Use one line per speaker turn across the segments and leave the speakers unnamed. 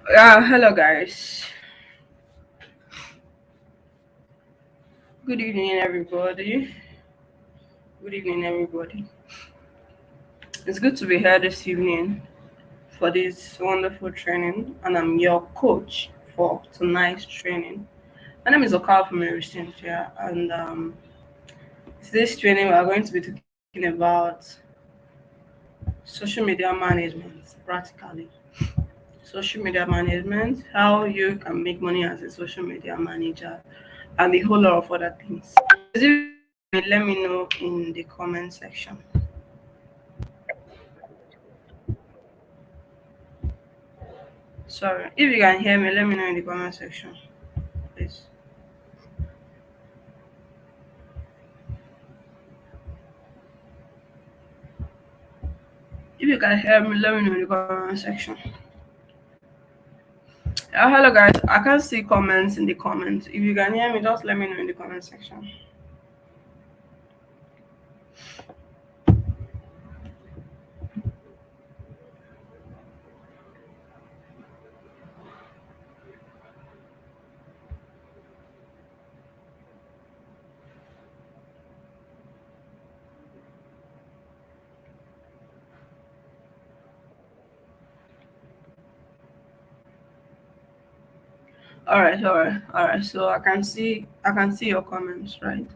Hello guys. Good evening, everybody. Good evening, everybody. It's good to be here this evening for this wonderful training, and I'm your coach for tonight's training. My name is Okal from Cynthia, and this training we are going to be talking about social media management practically. Social media management, how you can make money as a social media manager, and a whole lot of other things. Is it let me know in the comment section. Sorry. If you can hear me, let me know in the comment section, please. If you can hear me, let me know in the comment section. Hello guys. I can't see comments in the comments. If you can hear me, just let me know in the comment section. Alright. So I can see your comments, right?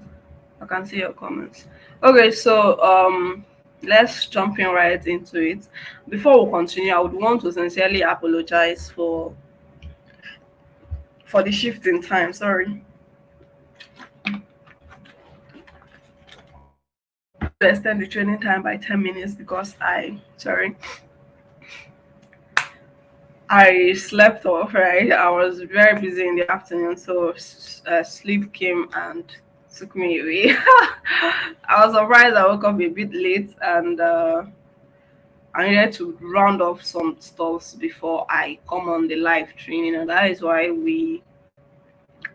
I can see your comments. Okay, so let's jump in right into it. Before we continue, I would want to sincerely apologize for the shift in time. Sorry. To extend the training time by 10 minutes because I slept off, right? I was very busy in the afternoon, so sleep came and took me away. I was surprised I woke up a bit late, and I needed to round off some stuffs before I come on the live training, and that is why we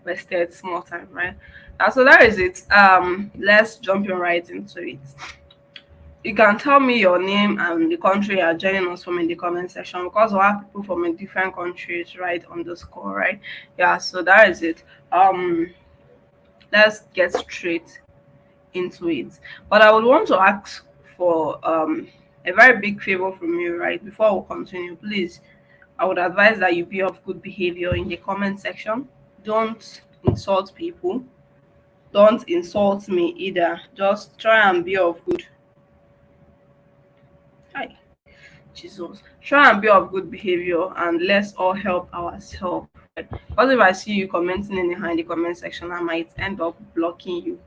wasted small time, right? So that is it. Let's jump in right into it. You can tell me your name and the country you are joining us from in the comment section because we have people from in different countries right on the score, right? Yeah, so that is it. Let's get straight into it. But I would want to ask for a very big favor from you, right? Before we continue, please, I would advise that you be of good behavior in the comment section. Don't insult people. Don't insult me either. Just try and be of good. Hi. Jesus. Try and be of good behavior and let's all help ourselves. Right? Because if I see you commenting anyhow in the comment section, I might end up blocking you.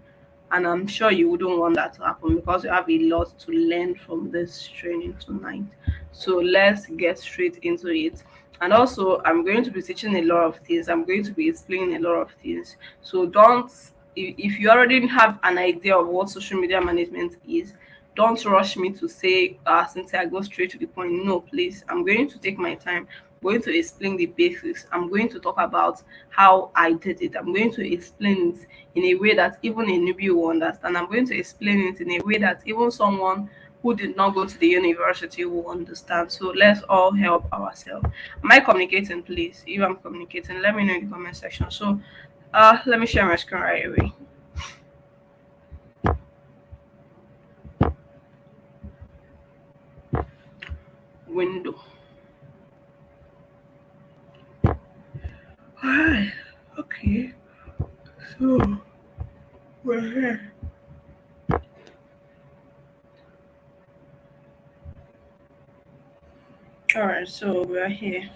And I'm sure you wouldn't want that to happen because you have a lot to learn from this training tonight. So let's get straight into it. And also, I'm going to be teaching a lot of things. I'm going to be explaining a lot of things. So don't, if you already have an idea of what social media management is, don't rush me to say, since I go straight to the point. No, please. I'm going to take my time. I'm going to explain the basics. I'm going to talk about how I did it. I'm going to explain it in a way that even a newbie will understand. I'm going to explain it in a way that even someone who did not go to the university will understand. So let's all help ourselves. Am I communicating, please? If I'm communicating, let me know in the comment section. So let me share my screen right away. Window. Alright. Okay. So we're here. Alright, so we're here.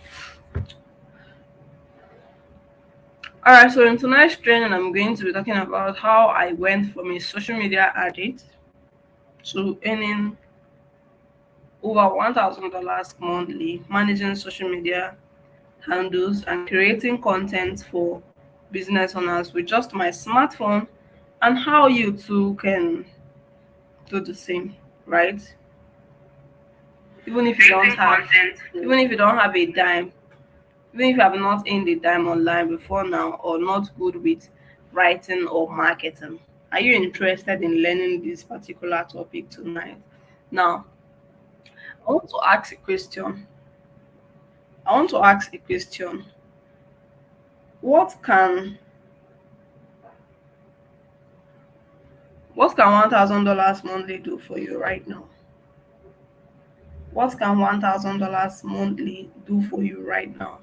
Alright, so in tonight's training, I'm going to be talking about how I went from a social media addict to earning over $1,000 monthly, managing social media handles, and creating content for business owners with just my smartphone, and how you too can do the same, right? Even if you don't have, even if you don't have a dime, even if you have not earned a dime online before now or not good with writing or marketing, are you interested in learning this particular topic tonight? Now, I want to ask a question. I want to ask a question. What can $1,000 monthly do for you right now? What can $1,000 monthly do for you right now?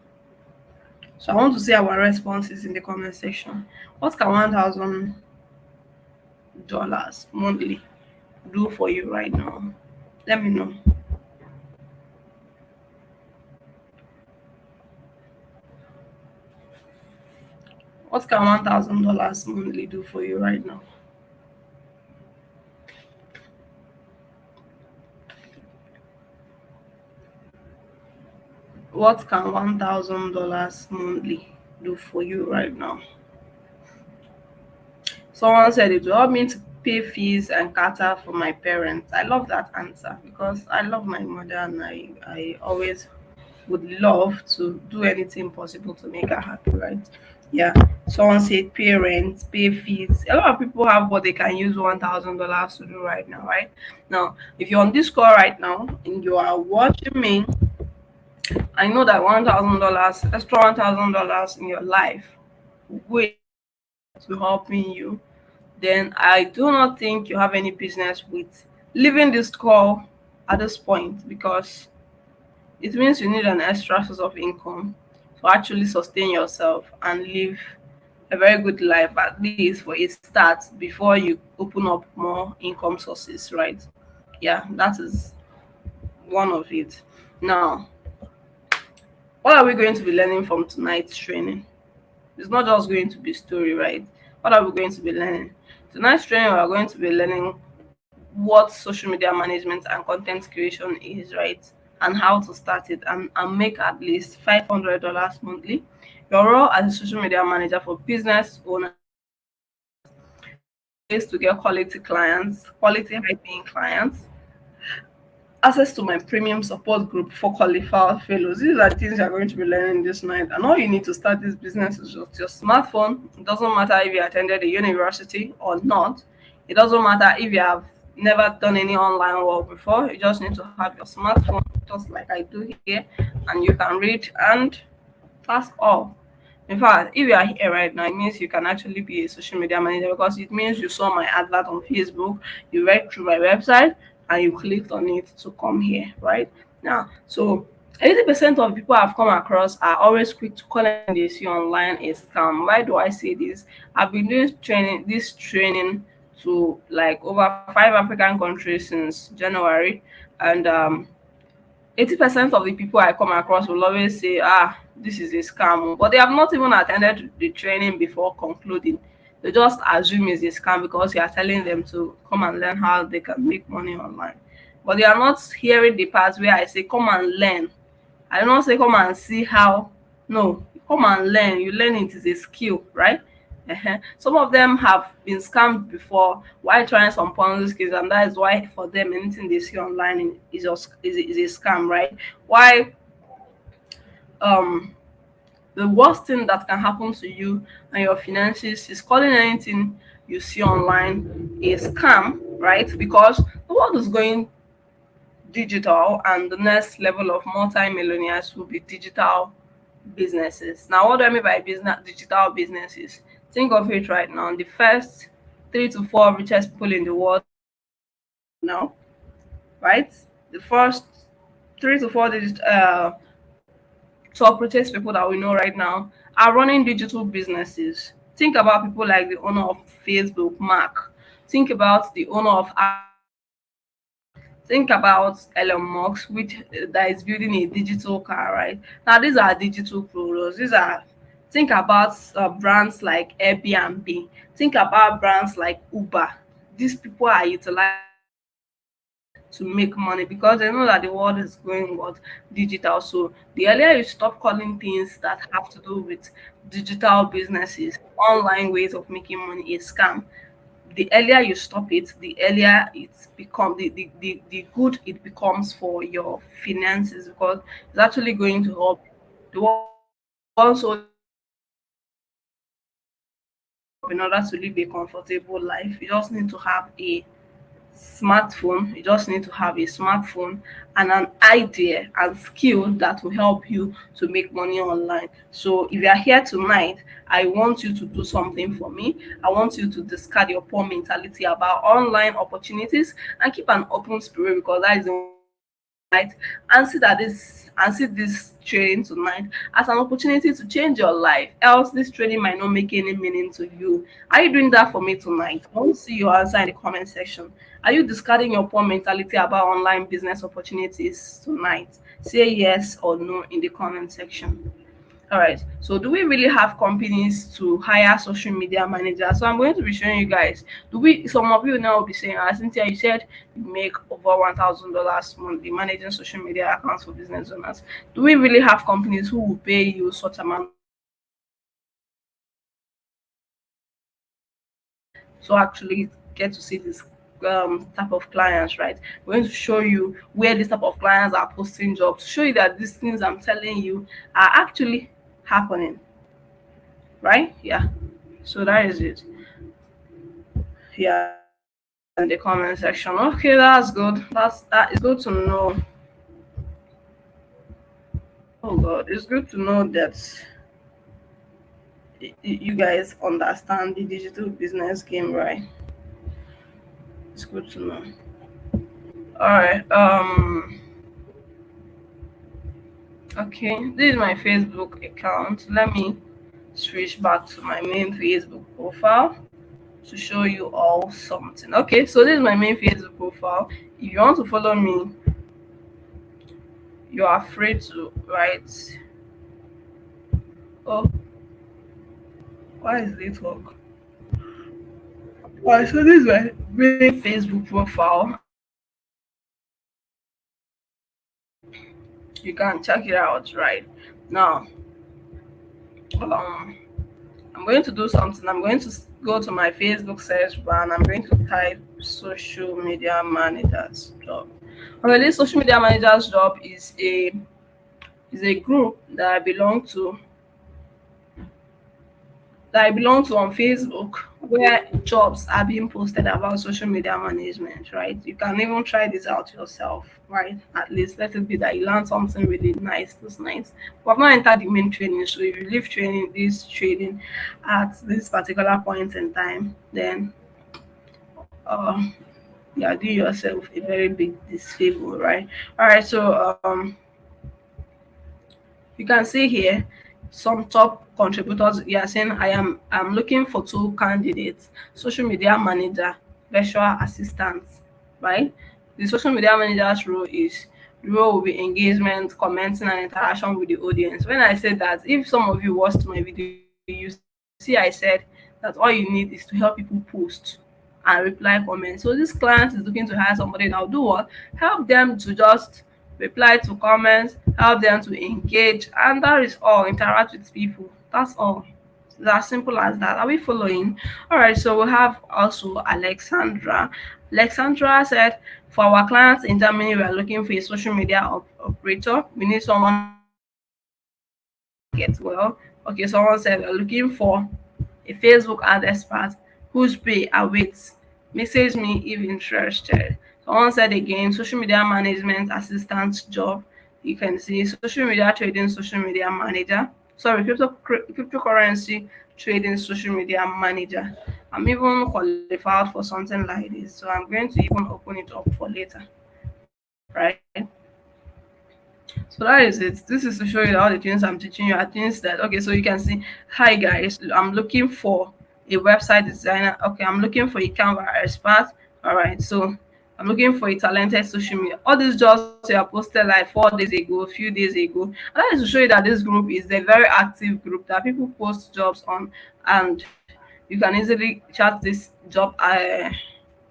So I want to see our responses in the comment section. What can $1,000 monthly do for you right now? Let me know. What can $1,000 monthly do for you right now? What can $1,000 monthly do for you right now? Someone said it will help me to pay fees and cater for my parents. I love that answer because I love my mother and I always would love to do anything possible to make her happy, right? Yeah. Someone said pay rent, pay fees. A lot of people have what they can use $1,000 to do right now, right? Now, if you're on this call right now and you are watching me, I know that $1,000, extra $1,000 in your life will to helping you, then I do not think you have any business with leaving this call at this point because it means you need an extra source of income to actually sustain yourself and live a very good life, at least for a start, before you open up more income sources, right? Yeah, that is one of it. Now, what are we going to be learning from tonight's training? It's not just going to be story, right? What are we going to be learning? Tonight's training, we are going to be learning what social media management and content creation is, right? And how to start it and make at least $500 monthly. Your role as a social media manager for business owner is to get quality clients, quality high paying clients, access to my premium support group for qualified fellows. These are things you're going to be learning this night. And all you need to start this business is just your smartphone. It doesn't matter if you attended a university or not. It doesn't matter if you have never done any online work before. You just need to have your smartphone, just like I do here, and you can read, and that's all. In fact, if you are here right now, it means you can actually be a social media manager because it means you saw my advert on Facebook, you read through my website, and you clicked on it to come here, right? Now, so 80% of people I've come across are always quick to call and they see online a scam. Why do I say this? I've been doing training to like over 5 African countries since January, and 80% of the people I come across will always say, this is a scam. But they have not even attended the training before concluding. They just assume it's a scam because you are telling them to come and learn how they can make money online. But they are not hearing the parts where I say, come and learn. I don't say come and see how. No, come and learn. You learn it is a skill, right? Some of them have been scammed before while trying some Ponzi schemes, and that is why for them anything they see online is a scam, right? Why um the worst thing that can happen to you and your finances is calling anything you see online a scam, right? Because the world is going digital, and the next level of multi-millionaires will be digital businesses. Now, what do I mean by business digital businesses? Think of it right now. The first 3 to 4 richest people in the world now, right? The first 3 to 4 top richest people that we know right now are running digital businesses. Think about people like the owner of Facebook, Mark. Think about the owner of Think about Elon Musk, which that is building a digital car, right? Now, these are digital products. Think about brands like Airbnb. Think about brands like Uber. These people are utilized to make money because they know that the world is going what digital. So the earlier you stop calling things that have to do with digital businesses, online ways of making money a scam, the earlier you stop it, the earlier it's become the good it becomes for your finances because it's actually going to help the one also in order to live a comfortable life. You just need to have a smartphone. You just need to have a smartphone and an idea and skill that will help you to make money online. So if you are here tonight, I want you to do something for me. I want you to discard your poor mentality about online opportunities and keep an open spirit, because that is the only way to make it, right? And see this training tonight as an opportunity to change your life. Else this training might not make any meaning to you. Are you doing that for me tonight? I want to see your answer in the comment section. Are you discarding your poor mentality about online business opportunities tonight? Say yes or no in the comment section. All right. So, do we really have companies to hire social media managers? So, I'm going to be showing you guys. Do we? Some of you now will be saying, Cynthia, you said you make over $1,000 monthly managing social media accounts for business owners. Do we really have companies who will pay you such amount of money to actually get to see this type of clients, right? We're going to show you where this type of clients are posting jobs, to show you that these things I'm telling you are actually happening, right? Yeah. So that is it. Yeah, you can see that in the comment section. Okay, that's good. That is good to know. Oh God, it's good to know that you guys understand the digital business game, right? It's good to know. All right. Okay, this is my Facebook account. Let me switch back to my main Facebook profile to show you all something. Okay, so this is my main Facebook profile. If you want to follow me, you are free to write. Oh, why is it work? Alright, so this is my main Facebook profile. You can check it out right now. Um, I'm going to do something. I'm going to go to my Facebook search bar and I'm going to type social media managers job. Okay, this social media managers job is a group that I belong to on Facebook, where jobs are being posted about social media management, right? You can even try this out yourself, right? At least let it be that you learn something really nice this night. We have not entered the main training, so if you leave this training at this particular point in time, then uh, you are doing yourself a very big disfavor, right? All right, so you can see here some top contributors. You are saying I'm looking for two candidates: social media manager, virtual assistant, right? The social media manager's role is the role will be engagement, commenting, and interaction with the audience. When I said that, if some of you watched my video, you see I said that all you need is to help people post and reply comments. So this client is looking to hire somebody that will do what? Help them to just reply to comments, help them to engage, and that is all. Interact with people. That's all. It's as simple as that. Are we following? All right. So we have also Alexandra. Alexandra said, for our clients in Germany, we are looking for a social media operator. We need someone that markets well. Okay, someone said we're looking for a Facebook ad expert whose pay awaits. Message me if interested. Someone said again, social media management assistant job. You can see social media trading, social media manager. Sorry, cryptocurrency trading, social media manager. I'm even qualified for something like this, so I'm going to even open it up for later, right? So that is it. This is to show you that all the things I'm teaching you are things that, okay, so you can see, hi guys, I'm looking for a website designer. Okay, I'm looking for a Canva expert. All right, so I'm looking for a talented social media. All these jobs were posted like 4 days ago, a few days ago. And that is to show you that this group is a very active group that people post jobs on, and you can easily chat this job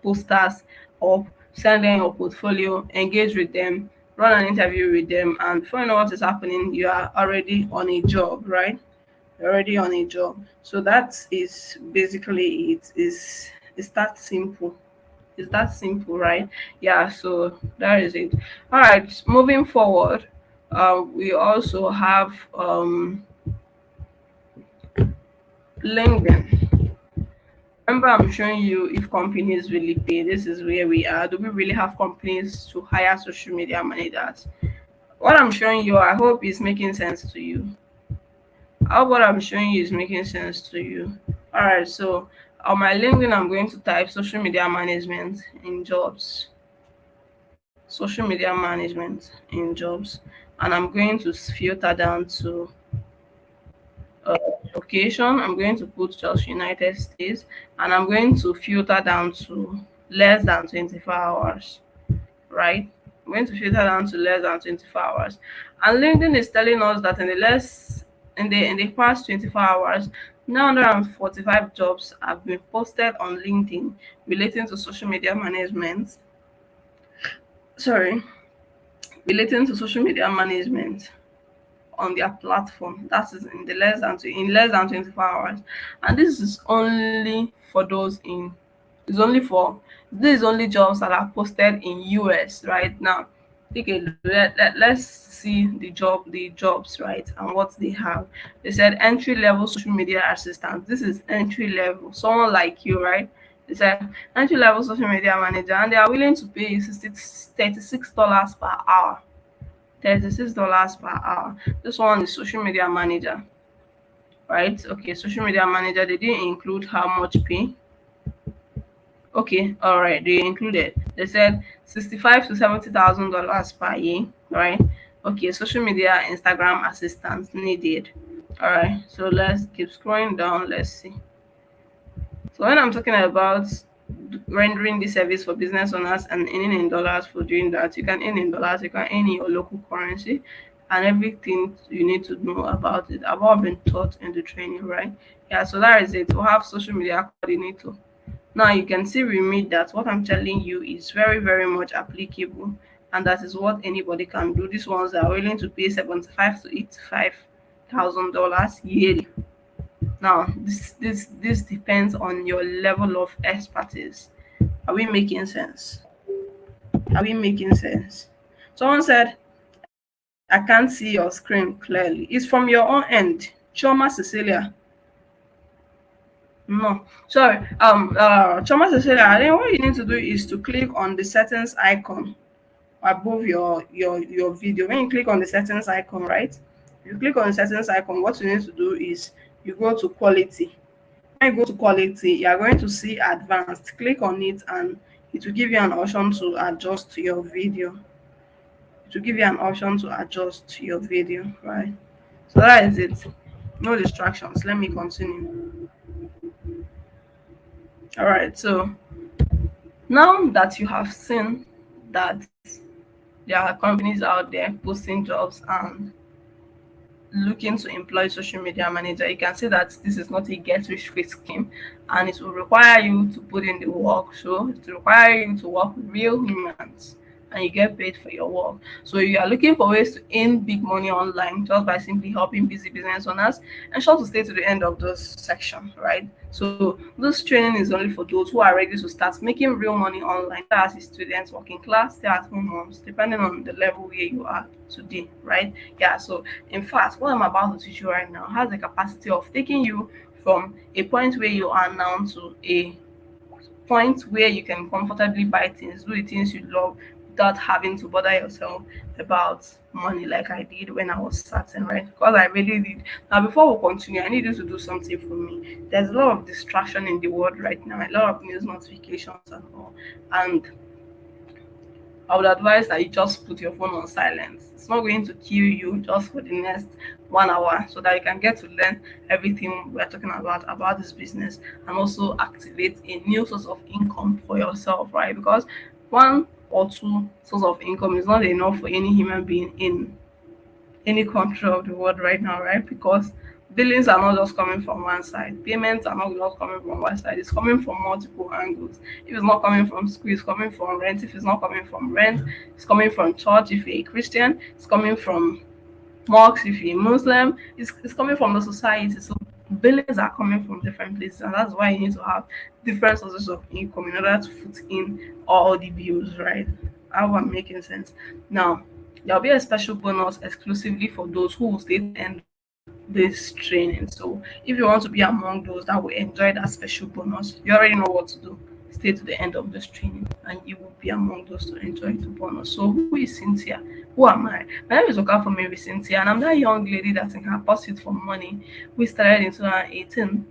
posters up, send them your portfolio, engage with them, run an interview with them, and before you know what is happening, you are already on a job, right? You're already on a job. So that is basically it. It's that simple. It's that simple, right? Yeah, so that is it. All right, moving forward, we also have LinkedIn. Remember, I'm showing you if companies really pay. This is where we are. Do we really have companies to hire social media managers? What I'm showing you, I hope is making sense to you. I hope what I'm showing you is making sense to you. All right, so on my LinkedIn, I'm going to type social media management in jobs, social media management in jobs, and I'm going to filter down to uh, location. I'm going to put just United States, and I'm going to filter down to less than 24 hours, right? I'm going to filter down to less than 24 hours. And LinkedIn is telling us that in the past 24 hours, 945 jobs have been posted on LinkedIn relating to social media management. Sorry, relating to social media management on their platform. That is in less than 24 hours. And this is only for those in it's only for this is only jobs that are posted in US right now. Let's see the jobs, right, and what they have. They said entry level social media assistant. This is entry level, someone like you, right? They said entry level social media manager, and they are willing to pay you $36 per hour. $36 per hour. This one is social media manager, right? Okay, social media manager. They didn't include how much pay. Okay, all right, they included. They said 65 to $70,000 per year, right? Okay, social media Instagram assistance needed. All right, so let's keep scrolling down. Let's see. So when I'm talking about rendering this service for business owners and earning in dollars for doing that, you can earn in dollars, you can earn in your local currency, and everything you need to know about it, about been taught in the training, right? Yeah, so that is it. We have social media coordinator. Now you can see remit that what I'm telling you is very, very much applicable, and that is what anybody can do. These ones are willing to pay 75 to $85,000 yearly. Now, this depends on your level of expertise. Are we making sense? Are we making sense? Someone said, I can't see your screen clearly. It's from your own end. Choma Cecilia. No. Sorry. Choma Cecilia, I think what you need to do is to click on the settings icon above your video. When you click on the settings icon, right? You click on the settings icon, what you need to do is you go to quality. When you go to quality, you are going to see advanced. Click on it and it will give you an option to adjust your video. It will give you an option to adjust your video, right? So that is it. No distractions. Let me continue. All right. So now that you have seen that there are companies out there posting jobs and looking to employ social media manager, you can see that this is not a get rich quick scheme, and it will require you to put in the work. So it will require you to work with real humans, and you get paid for your work. So you are looking for ways to earn big money online just by simply helping busy business owners, and sure to stay to the end of this section, right? So this training is only for those who are ready to start making real money online, as students, working class, stay at home moms, depending on the level where you are today, right? Yeah, so in fact, what I'm about to teach you right now has the capacity of taking you from a point where you are now to a point where you can comfortably buy things, do the things you love without having to bother yourself about money like I did when I was starting, right? Because I really did. Now, before we continue, I need you to do something for me. There's a lot of distraction in the world right now, a lot of news notifications and all. And I would advise that you just put your phone on silent. It's not going to kill you just for the next 1 hour, so that you can get to learn everything we're talking about this business, and also activate a new source of income for yourself, right? Because one or two source of income is not enough for any human being in any country of the world right now, right? Because billings are not just coming from one side, payments are not just coming from one side, it's coming from multiple angles. If it's not coming from school, it's coming from rent. If it's not coming from rent, it's coming from church if you're a Christian, it's coming from mosques if you're a Muslim, it's coming from the society. So billings are coming from different places, and that's why you need to have different sources of income in order to put in all the bills, right? How I'm making sense. Now, there'll be a special bonus exclusively for those who will stay to the end this training. So if you want to be among those that will enjoy that special bonus, you already know what to do. Stay to the end of this training and you will be among those to enjoy the bonus. So who is Cynthia? Who am I? My name is Okafor Cynthia, and I'm that young lady that's in her pursuit for money. We started in 2018.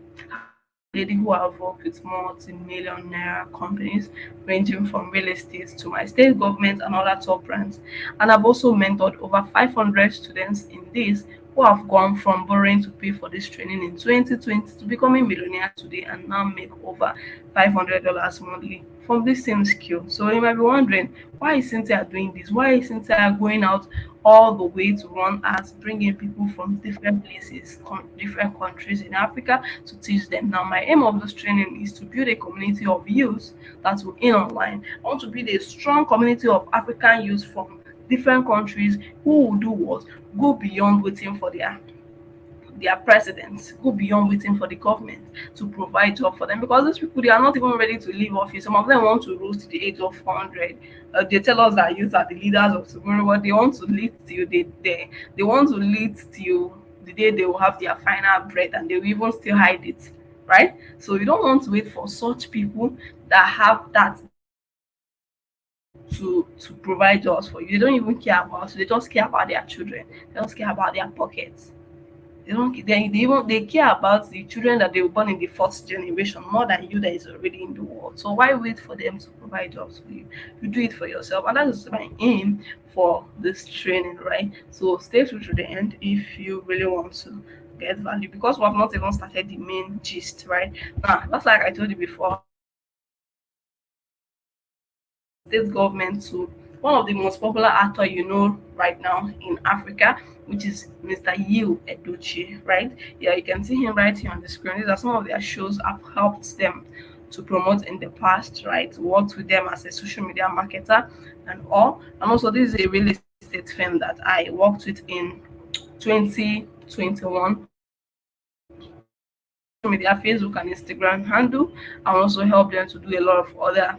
Lady who have worked with multi-million naira companies ranging from real estate to my state government and other top brands. And I've also mentored over 500 students in this who have gone from borrowing to pay for this training in 2020 to becoming millionaires today and now make over $500 monthly from this same skill. So you might be wondering, why is Cynthia doing this? Why is Cynthia going out all the way to run ads, bringing people from different places, different countries in Africa to teach them? Now, my aim of this training is to build a community of youth that will in online. I want to build a strong community of African youth from different countries who will do what? Go beyond waiting for their presidents, go beyond waiting for the government to provide job for them, because these people, they are not even ready to leave office. Some of them want to rule to the age of 400. They tell us that youth are the leaders of tomorrow, but they want to lead till they want to lead till the day they will have their final breath, and they will even still hide it, right? So you don't want to wait for such people that have that to provide jobs for you. They don't even care about you. They just care about their children. They just care about their pockets. They don't they care about the children that they were born in the first generation more than you that is already in the world. So why wait for them to provide jobs for you? You do it for yourself, and that is my aim for this training, right? So stay through to the end if you really want to get value, because we have not even started the main gist, right? Now, that's like I told you before, state government to one of the most popular actor you know right now in Africa, which is Mr. Yu Edochie, right? Yeah, you can see him right here on the screen. These are some of their shows I've helped them to promote in the past, right? Worked with them as a social media marketer and all. And also, this is a real estate firm that I worked with in 2021 media, Facebook and Instagram handle. I also help them to do a lot of other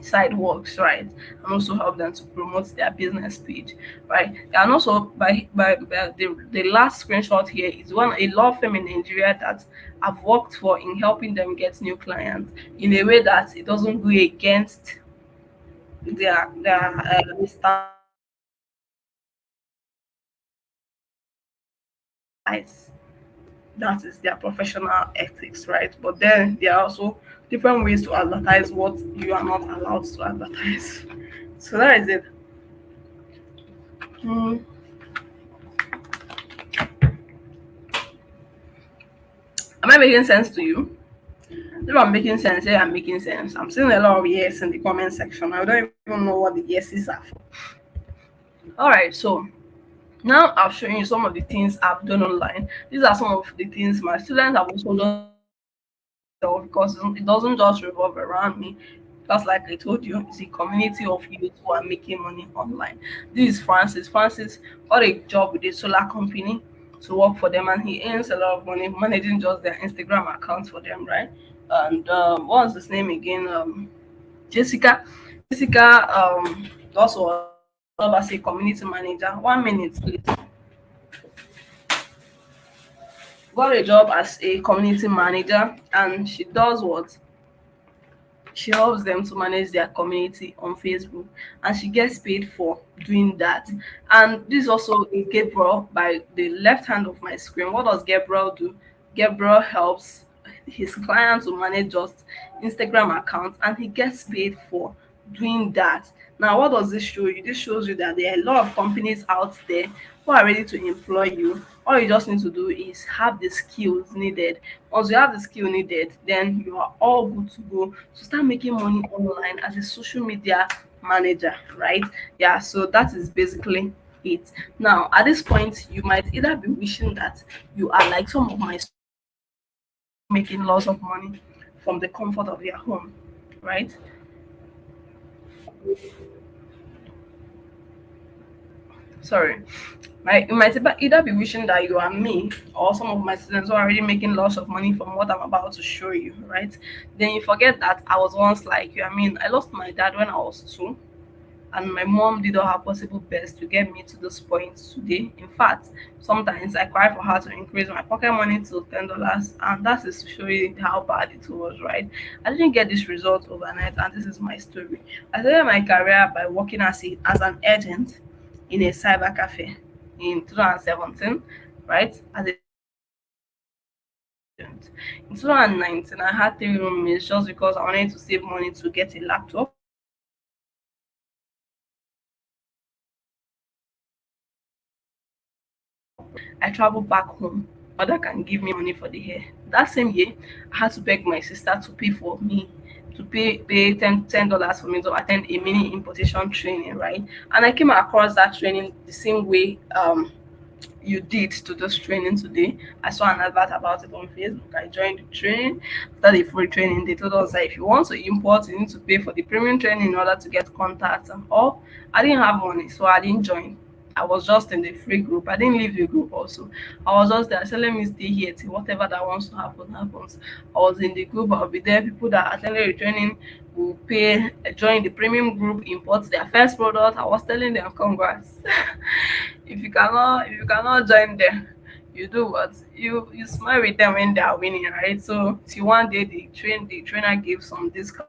side works, right? And also help them to promote their business page, right? And also by the last screenshot here is one a law firm in Nigeria that I've worked for in helping them get new clients in a way that it doesn't go against their standards. That is their professional ethics, right? But then there are also different ways to advertise what you are not allowed to advertise. So that is it. Hmm. Am I making sense to you? If I'm making sense, yeah, I'm making sense. I'm seeing a lot of yes in the comment section. I don't even know what the yeses are for. All right, so now I've shown you some of the things I've done online. These are some of the things my students have also done, because it doesn't just revolve around me. Because, like I told you, it's a community of youth who are making money online. This is Francis. Francis got a job with a solar company to work for them, and he earns a lot of money managing just their Instagram accounts for them, right? And what's his name again? Jessica. Jessica also as a community manager. 1 minute, please. Got a job as a community manager, and she does what? She helps them to manage their community on Facebook, and she gets paid for doing that. And this also is Gabriel by the left hand of my screen. What does Gabriel do? Gabriel helps his clients to manage just Instagram accounts, and he gets paid for doing that. Now, what does this show you? This shows you that there are a lot of companies out there who are ready to employ you. All you just need to do is have the skills needed. Once you have the skill needed, then you are all good to go to start making money online as a social media manager, right? Yeah, so that is basically it. Now, at this point, you might either be wishing that you are like some of my making lots of money from the comfort of their home, right? Sorry. You might either be wishing that you are me or some of my students who are already making lots of money from what I'm about to show you, right? Then you forget that I was once like you. I mean, I lost my dad when I was 2. and my mom did all her possible best to get me to this point today. In fact, sometimes I cry for her to increase my pocket money to $10, and that is to show you how bad it was, right? I didn't get this result overnight, and this is my story. I started my career by working as an agent in a cyber cafe in 2017, right? As a student. In 2019, I had three roommates just because I wanted to save money to get a laptop. I traveled back home. Mother can give me money for the hair. That same year, I had to beg my sister to pay for me, to pay $10 for me to attend a mini importation training, right? And I came across that training the same way you did to this training today. I saw an advert about it on Facebook. I joined the training. After the free training, they told us that if you want to import, you need to pay for the premium training in order to get contacts and all. I didn't have money, so I didn't join. I was just in the free group. I didn't leave the group also. I was just there. I said, let me stay here till whatever that wants to happen happens. I was in the group. I'll be there. People that attended the training will pay, join the premium group, import their first product. I was telling them, congrats. If you cannot join them, you do what? You smile with them when they are winning, right? So till one day the trainer gave some discount,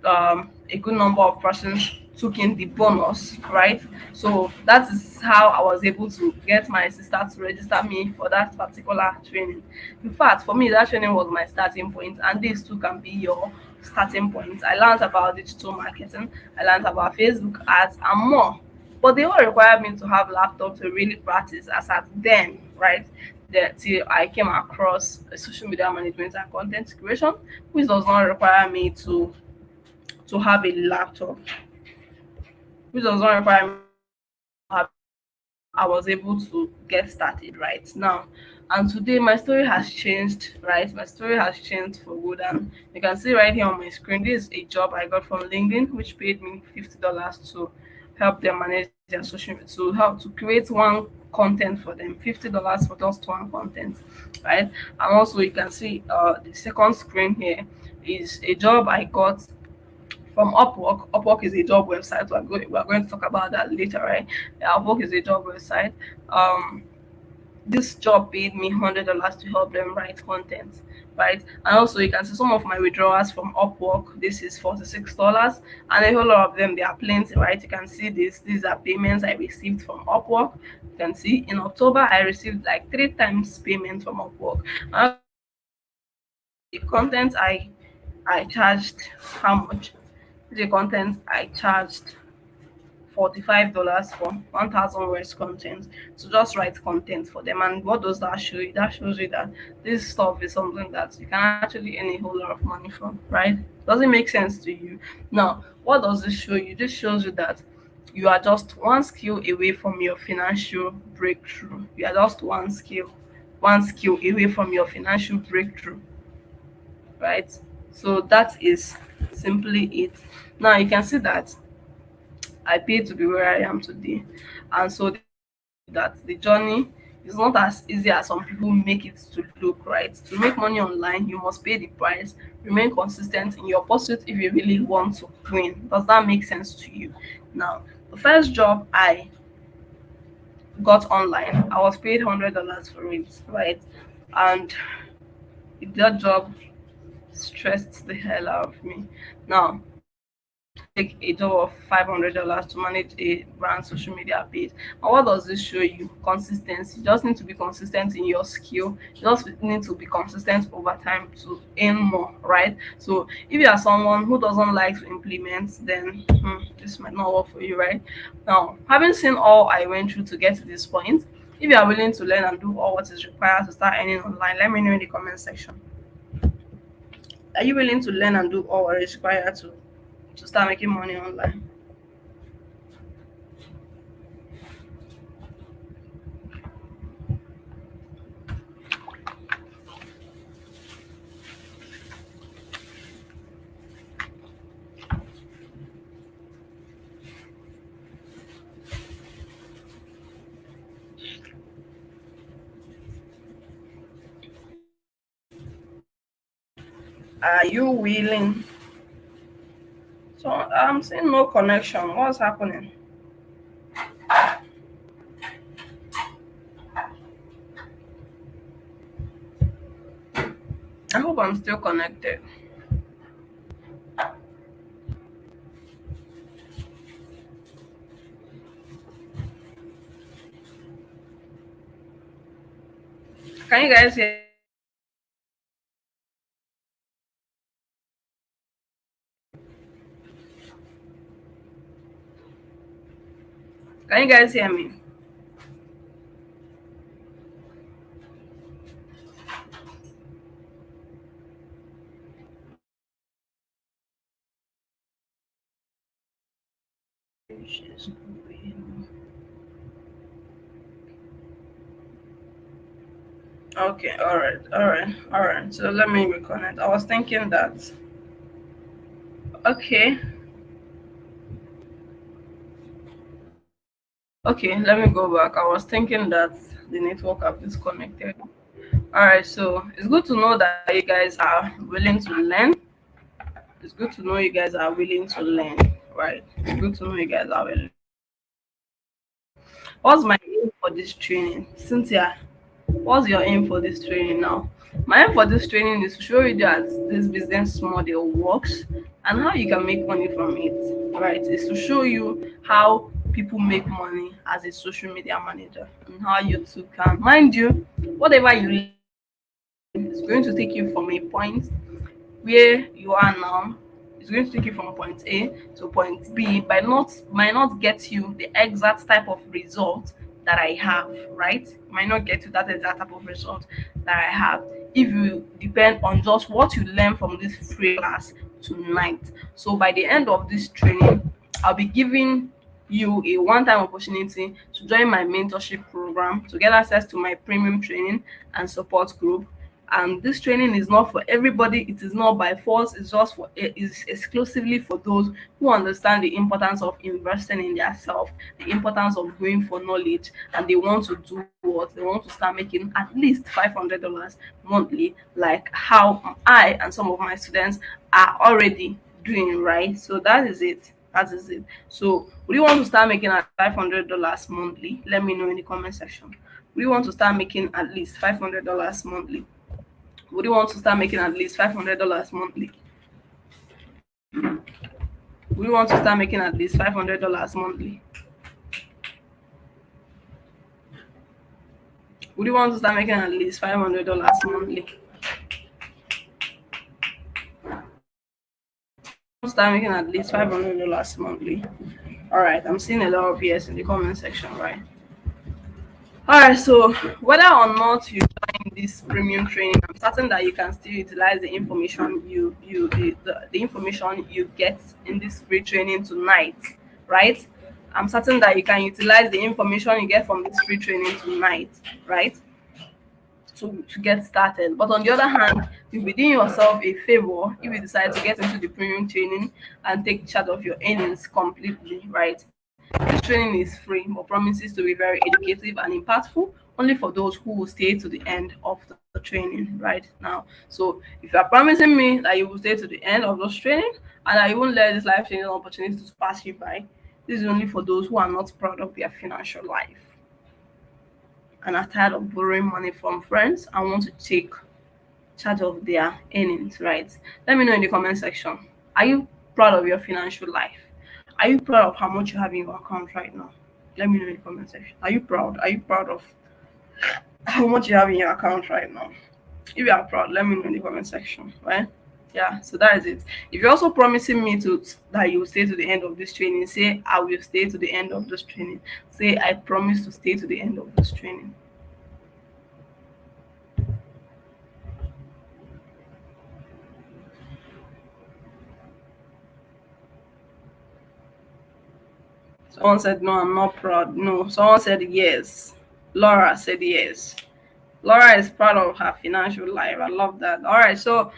a good number of persons took in the bonus, right? So that is how I was able to get my sister to register me for that particular training. In fact, for me, that training was my starting point, and this too can be your starting point. I learned about digital marketing, I learned about Facebook ads, and more. But they all required me to have laptop to really practice as at then, right? Till I came across social media management and content creation, which does not require me to have a laptop, which does not require me to have. I was able to get started right now. And today my story has changed, right? My story has changed for good. And you can see right here on my screen, this is a job I got from LinkedIn, which paid me $50 to help them manage their social media, to help to create one content for them. $50 for just one content, right? And also you can see the second screen here is a job I got from Upwork. Upwork is a job website. We're going to talk about that later, right? Yeah, Upwork is a job website. Um, this job paid me $100 to help them write content, right? And also you can see some of my withdrawals from Upwork. This is $46, and a whole lot of them, they are plenty, right? You can see this. These are payments I received from Upwork. You can see in October I received like three times payment from Upwork. And the content I charged how much? The content I charged $45 for 1,000 words content to just write content for them. And what does that show you? That shows you that this stuff is something that you can actually earn a whole lot of money from, right? Does it make sense to you? Now, what does this show you? This shows you that you are just one skill away from your financial breakthrough. You are just one skill away from your financial breakthrough, right? So that is simply it. Now you can see that I paid to be where I am today. And so this shows you that the journey is not as easy as some people make it to look, right? To make money online, you must pay the price, remain consistent in your pursuit if you really want to win. Does that make sense to you? Now, the first job I got online, I was paid $100 for it, right? And that job stressed the hell out of me. Now, take a job of $500 to manage a brand social media page. And what does this show you? Consistency. You just need to be consistent in your skill. You just need to be consistent over time to earn more, right? So if you are someone who doesn't like to implement, then this might not work for you, right? Now, having seen all I went through to get to this point, if you are willing to learn and do all what is required to start earning online, let me know in the comment section. Are you willing to learn and do all what is required to start making money online? Are you willing? So I'm seeing no connection. What's happening? I hope I'm still connected. Can you guys hear? Can you guys hear me? Okay, all right, all right, all right. So let me reconnect. I was thinking that. Okay, okay. Let me go back. I was thinking that the network have disconnected. All right. So it's good to know that you guys are willing to learn. It's good to know you guys are willing to learn. Right. It's good to know you guys are willing. What's my aim for this training, Cynthia? What's your aim for this training now? My aim for this training is to show you that this business model works and how you can make money from it. Right? It's to show you how people make money as a social media manager and how you too can. Mind you, whatever you learn is going to take you from a point where you are now. It's going to take you from point A to point B, but not might not get you the exact type of result that I have, right? Might not get you that exact type of result that I have if you depend on just what you learn from this free class tonight. So by the end of this training, I'll be giving you a one-time opportunity to join my mentorship program to get access to my premium training and support group. And this training is not for everybody. It is not by force. It's just for it is exclusively for those who understand the importance of investing in their self, the importance of going for knowledge, and they want to do what they want to start making at least $500 monthly, like how I and some of my students are already doing, right? So that is it. That is it. So would you want to start making at $500 monthly? Let me know in the comment section. Would you want to start making at least $500 monthly? Would you want to start making at least $500 monthly? Would you want to start making at least $500 monthly? Would you want to start making at least $500 monthly? Start making at least $500 monthly. All right, I'm seeing a lot of yes in the comment section, right? All right, so whether or not you join this premium training, I'm certain that you can still utilize the information the information you get in this free training tonight, right? I'm certain that you can utilize the information you get from this free training tonight, right? To get started. But on the other hand, you'll be doing yourself a favor if you decide to get into the premium training and take charge of your earnings completely, right? This training is free but promises to be very educative and impactful only for those who will stay to the end of the training right now. So if you are promising me that you will stay to the end of this training and that you won't let this life changing opportunity to pass you by, this is only for those who are not proud of their financial life and are tired of borrowing money from friends and want to take charge of their earnings, right? Let me know in the comment section. Are you proud of your financial life? Are you proud of how much you have in your account right now? Let me know in the comment section. Are you proud? Are you proud of how much you have in your account right now? If you are proud, let me know in the comment section, right? Yeah, so that is it. If you're also promising me to that you will stay to the end of this training, say I will stay to the end of this training. Say I promise to stay to the end of this training. Someone said no, I'm not proud. No, someone said yes. Laura said yes. Laura is proud of her financial life. I love that. All right, so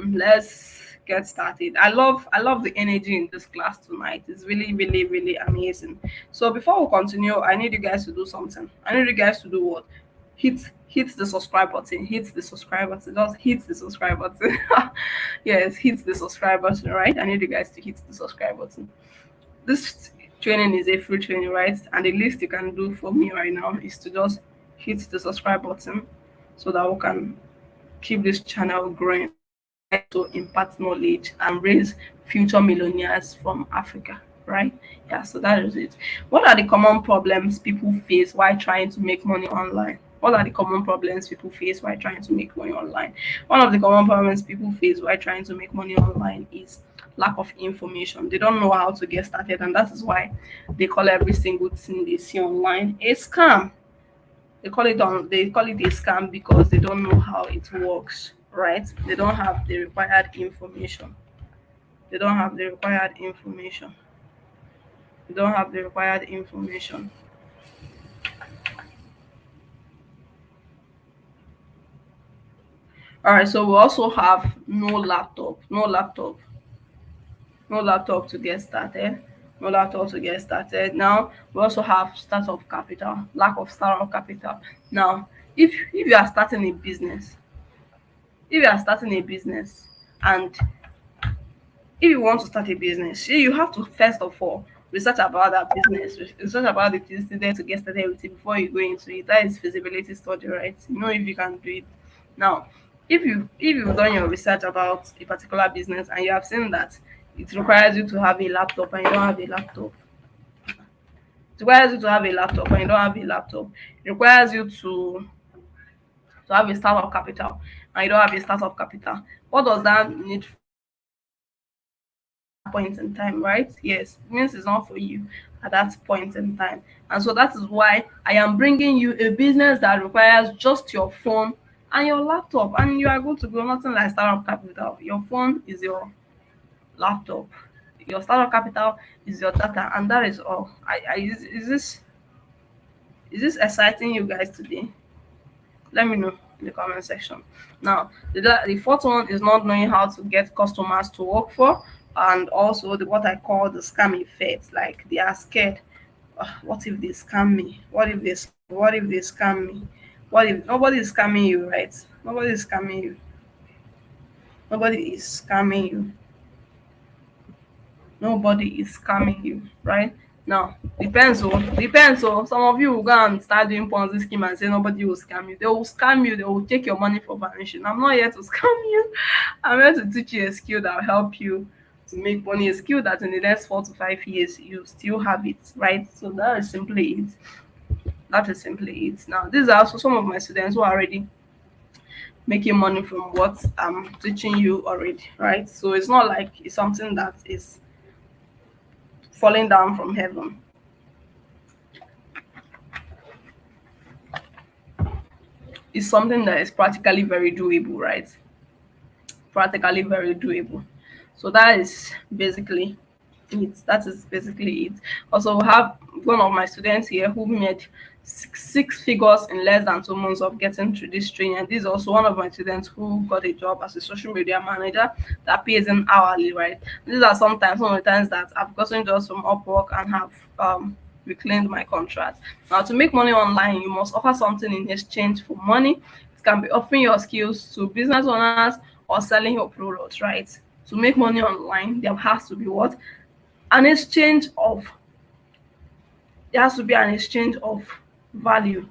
let's get started. I love the energy in this class tonight. It's really, really, really amazing. So before we continue, I need you guys to do something. I need you guys to do what? hit the subscribe button, hit the subscribe button, just hit the subscribe button. Yes, hit the subscribe button, right? I need you guys to hit the subscribe button. This training is a free training, right? And the least you can do for me right now is to just hit the subscribe button so that we can keep this channel growing, right? To impart knowledge and raise future millionaires from Africa, right? Yeah, so that is it. What are the common problems people face while trying to make money online? What are the common problems people face while trying to make money online? One of the common problems people face while trying to make money online is lack of information. They don't know how to get started, and that is why they call every single thing they see online a scam. They call it a scam because they don't know how it works, right? They don't have the required information. They don't have the required information. They don't have the required information. All right, so we also have no laptop to get started. No laptop to get started. Now we also have startup capital, lack of startup capital. Now, if you are starting a business, if you are starting a business and if you want to start a business, you have to first of all research about that business, research about the things needed to get started with it before you go into it. That is feasibility study, right? You know if you can do it. Now, if you've done your research about a particular business and you have seen that it requires you to have a laptop and you don't have a laptop, it requires you to have a laptop and you don't have a laptop, it requires you to have a startup capital and you don't have a startup capital. What does that need point in time, right? Yes, it means it's not for you at that point in time. And so that is why I am bringing you a business that requires just your phone and your laptop, and you are good to go. Nothing like startup capital. Your phone is your laptop, your startup capital is your data, and that is all. Is this exciting you guys today? Let me know in the comment section. Now, the fourth one is not knowing how to get customers to work for, and also what I call the scam effect. Like they are scared. What if they scam me? What if they scam me? What if nobody is scamming you, right? Nobody is scamming you. Nobody is scamming you. Nobody is scamming you, right? Now, depends. So some of you will go and start doing Ponzi scheme and say nobody will scam you. They will scam you. They will take your money for vanishing. I'm not here to scam you. I'm here to teach you a skill that will help you to make money. A skill that in the next 4 to 5 years you still have it, right? So that is simply it. That is simply it. Now, these are also some of my students who are already making money from what I'm teaching you already, right? So it's not like it's something that is falling down from heaven. It's something that is practically very doable, right? Practically very doable. So that is basically it. That is basically it. Also, we have one of my students here who made six figures in less than 2 months of getting through this training. And this is also one of my students who got a job as a social media manager that pays in hourly, right? These are sometimes some of the times that I've gotten jobs from Upwork and have reclaimed my contract. Now, to make money online, you must offer something in exchange for money. It can be offering your skills to business owners or selling your products, right? To make money online, there has to be what? An exchange of There has to be an exchange of value.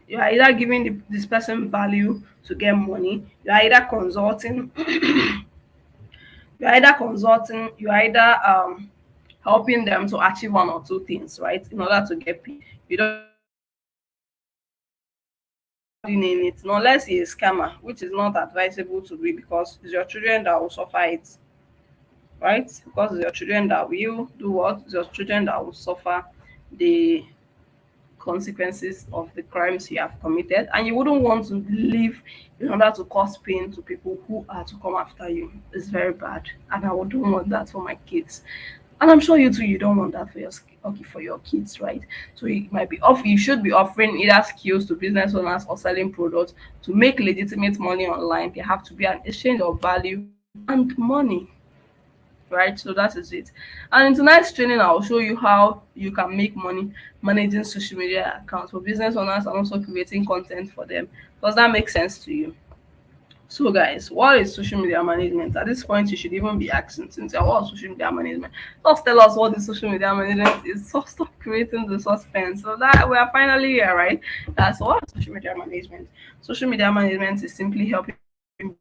You are either giving this person value to get money, you are either consulting, you are either helping them to achieve one or two things, right? In order to get paid. You don't in it, unless he is scammer, which is not advisable to be because it's your children that will suffer it, right? Because it's your children that will do what? It's your children that will suffer the consequences of the crimes you have committed, and you wouldn't want to live in order to cause pain to people who are to come after you. It's very bad, and I wouldn't want that for my kids. And I'm sure you too, you don't want that for your kids, right? So you should be offering either skills to business owners or selling products to make legitimate money online. There have to be an exchange of value and money. right? So that is it. And in tonight's training, I'll show you how you can make money managing social media accounts for business owners and also creating content for them. Does that make sense to you? So guys, what is social media management? At this point, you should even be asking Cynthia, what is social media management? Just tell us what the social media management is. So stop creating the suspense. So that we are finally here, right? That's what is social media management. Social media management is simply helping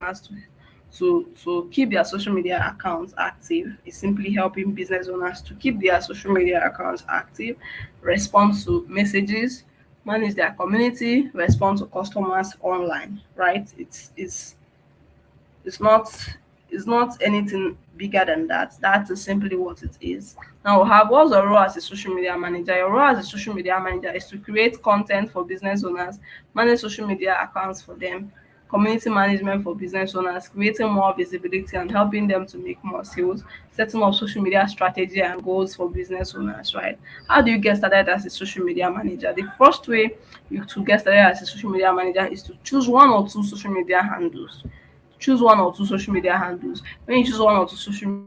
us to keep their social media accounts active. It's simply helping business owners to keep their social media accounts active, respond to messages, manage their community, respond to customers online, right? It's not it's not anything bigger than that. That is simply what it is. Now we have, what's your role as a social media manager? Your role as a social media manager is to create content for business owners, manage social media accounts for them, community management for business owners, creating more visibility and helping them to make more sales, setting up social media strategy and goals for business owners, right? How do you get started as a social media manager? The first way you to get started as a social media manager is to choose one or two social media handles. Choose one or two social media handles. When you choose one or two social,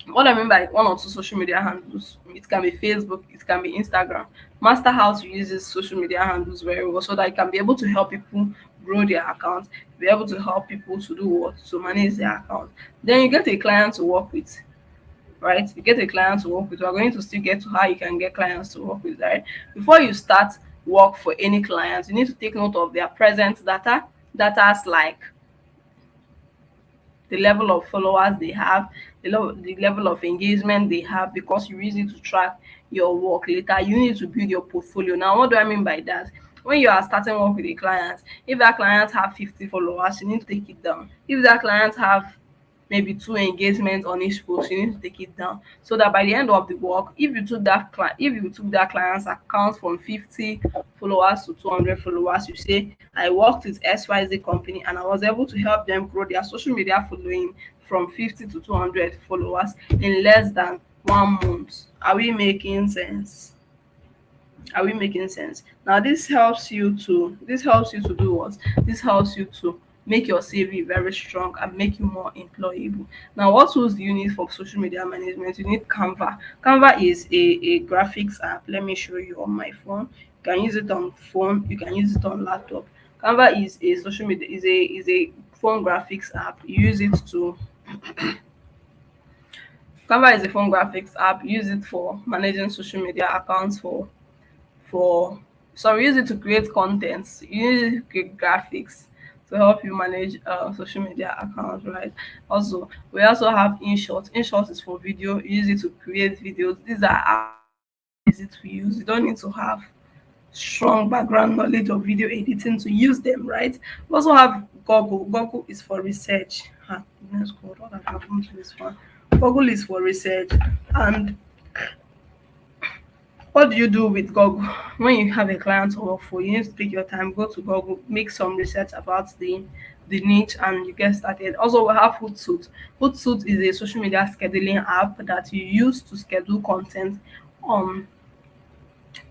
what I mean by one or two social media handles, it can be Facebook, it can be Instagram. Master how to use these social media handles very well so that you can be able to help people grow their account, be able to help people to do what? To manage their account. Then you get a client to work with, right? You get a client to work with. We're going to still get to how you can get clients to work with, right? Before you start work for any clients, you need to take note of their present data. Data's like the level of followers they have, the level of engagement they have, because you use it to track your work later. You need to build your portfolio. Now, what do I mean by that? When you are starting work with a client, if that client have 50 followers, you need to take it down. If that client have maybe two engagements on each post, you need to take it down so that by the end of the work, if you took that client's account from 50 followers to 200 followers, you say, I worked with XYZ company and I was able to help them grow their social media following from 50 to 200 followers in less than 1 month. Are we making sense? Are we making sense? Now this helps you to do what? This helps you to make your CV very strong and make you more employable. Now, what tools do you need for social media management? You need Canva. Canva is a graphics app. Let me show you on my phone. You can use it on phone, you can use it on laptop. Canva is a social media is a phone graphics app. You use it to Canva is a phone graphics app. Use it for managing social media accounts for sorry, use it to create content, use it to create graphics to help you manage social media accounts, right? Also, we also have InShot. InShot is for video. Use it to create videos. These are apps easy to use. You don't need to have strong background knowledge of video editing to use them, right? We also have Google. Google is for research. Goodness God, what has happened to this one? Google is for research. And what do you do with Google? When you have a client to work for, you need to take your time, go to Google, make some research about the niche, and you get started. Also, we have Hootsuite. Hootsuite is a social media scheduling app that you use to schedule content on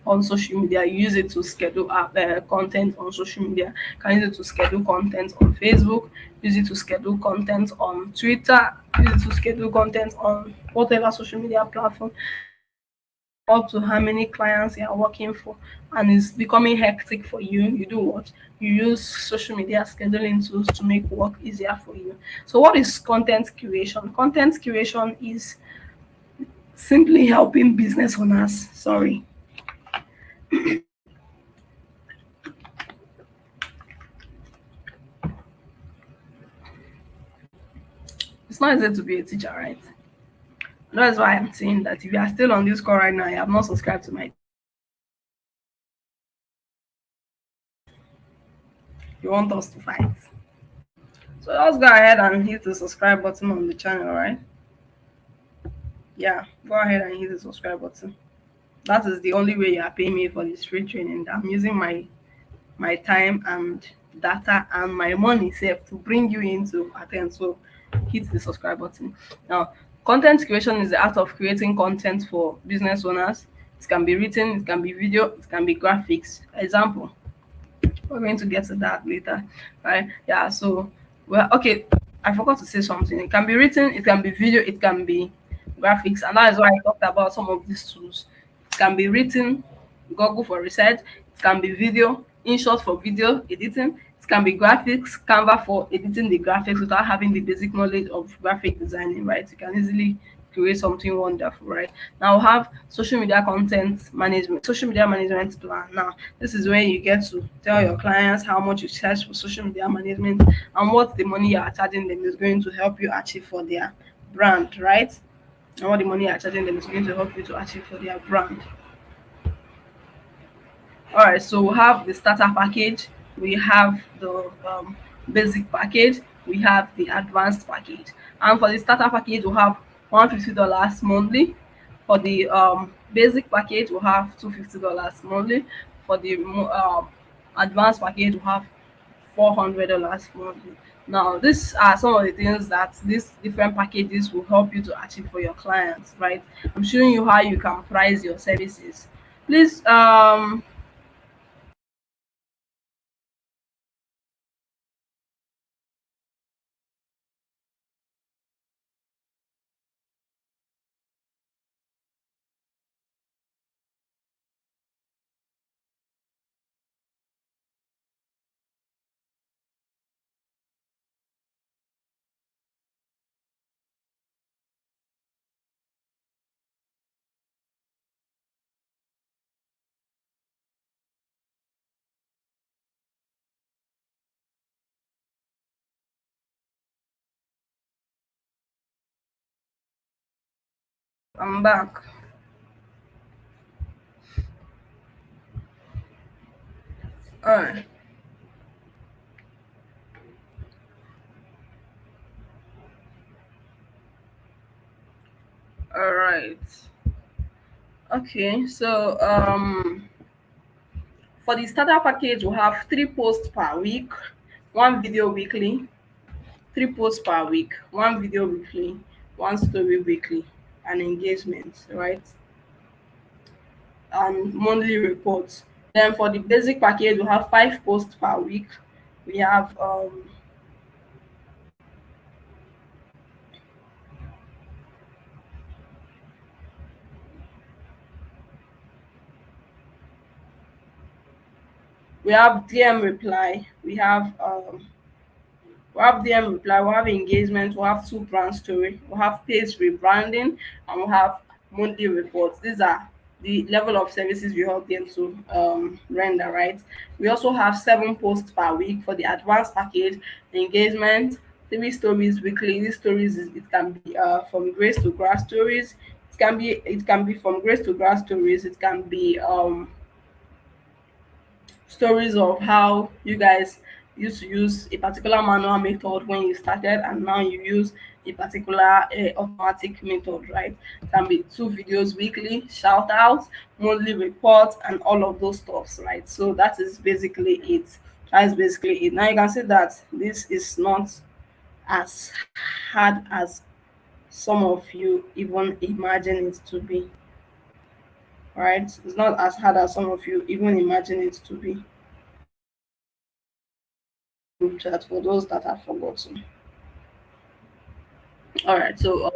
on social media. You use it to schedule content on social media. You can use it to schedule content on Facebook. Use it to schedule content on Twitter. Use it to schedule content on whatever social media platform, up to how many clients you are working for, and it's becoming hectic for you. You do what? You use social media scheduling tools to make work easier for you. So what is content curation? Content curation is simply helping business owners, it's not easy to be a teacher, right? That's why I'm saying that if you are still on this call right now, you have not subscribed to my, you want us to fight. So just go ahead and hit the subscribe button on the channel, right? Yeah, go ahead and hit the subscribe button. That is the only way you are paying me for this free training. I'm using my time and data and my money safe to bring you into attend. So hit the subscribe button. Now, content creation is the art of creating content for business owners. It can be written, it can be video, it can be graphics. Example, we're going to get to that later, right? Yeah, so well, okay, I forgot to say something. It can be written, it can be video, it can be graphics, and that is why I talked about some of these tools. It can be written, Google for research. It can be video, InShot for video editing. It can be graphics, Canva for editing the graphics without having the basic knowledge of graphic designing, right? You can easily create something wonderful, right? Now have social media content management, social media management plan. Now, this is where you get to tell your clients how much you charge for social media management and what the money you are charging them is going to help you achieve for their brand, right? And what the money you are charging them is going to help you to achieve for their brand. All right, so we have the starter package, we have the basic package, we have the advanced package. And for the starter package, we have $150 monthly. For the basic package, we have $250 monthly. For the advanced package, we have $400 monthly. Now, these are some of the things that these different packages will help you to achieve for your clients, right? I'm showing you how you can price your services. Please I'm back. Alright. Alright. Okay, so for the starter package we have 3 posts per week, 1 video weekly, 3 posts per week, 1 video weekly, 1 story weekly, and engagement, right? And monthly reports. Then for the basic package we have 5 posts per week. We have DM reply, we have DM reply, we have engagement, we have 2 brand story, we have page rebranding, and we have monthly reports. These are the level of services we help them to render, right? We also have 7 posts per week for the advanced package, engagement, 3 stories weekly. These stories it can be from grace to grass stories. It can be from grace to grass stories. It can be stories of how you guys used to use a particular manual method when you started and now you use a particular automatic method, right? Can be 2 videos weekly, shout outs, monthly reports, and all of those stuffs, right? So that is basically it. That is basically it. Now you can see that this is not as hard as some of you even imagine it to be, right? It's not as hard as some of you even imagine it to be. Group chat for those that have forgotten. All right. So,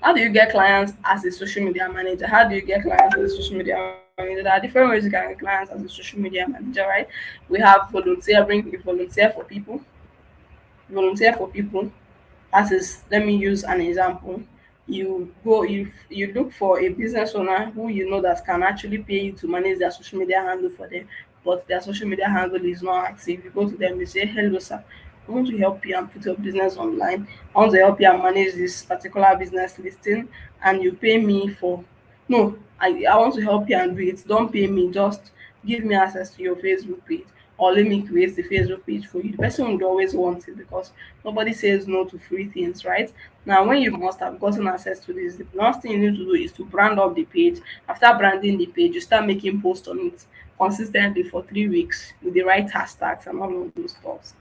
how do you get clients as a social media manager? How do you get clients as a social media manager? There are different ways you can get clients as a social media manager, right? We have volunteering. You volunteer for people. Volunteer for people. That is, let me use an example. You look for a business owner who you know that can actually pay you to manage their social media handle for them, but their social media handle is not active. You go to them, you say, "Hello, sir. I want to help you and put your business online. I want to help you and manage this particular business listing, and you pay me for no, I want to help you and do it. Don't pay me, just give me access to your Facebook page or let me create the Facebook page for you." The person would always want it because nobody says no to free things, right? Now, when you must have gotten access to this, the last thing you need to do is to brand up the page. After branding the page, you start making posts on it consistently for 3 weeks with the right hashtags and all of those stuff.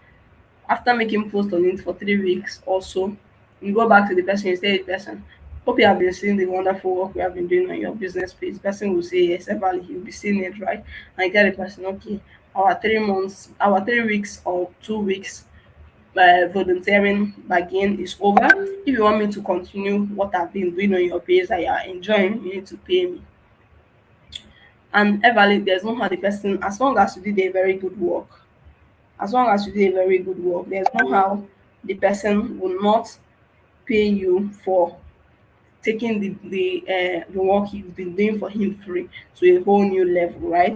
After making post on it for 3 weeks also, you go back to the person, you say, "Hey, person, hope you have been seeing the wonderful work we have been doing on your business page." The person will say yes, everly he'll be seeing it, right? And you tell the person, okay, our 3 months, our 3 weeks or 2 weeks volunteering bargain is over. If you want me to continue what I've been doing on your page that you are enjoying, you need to pay me. And everly, there's no how the person, as long as you did a very good work, as long as you did a very good work, there's no how the person will not pay you for taking the work you've been doing for him free to a whole new level, right?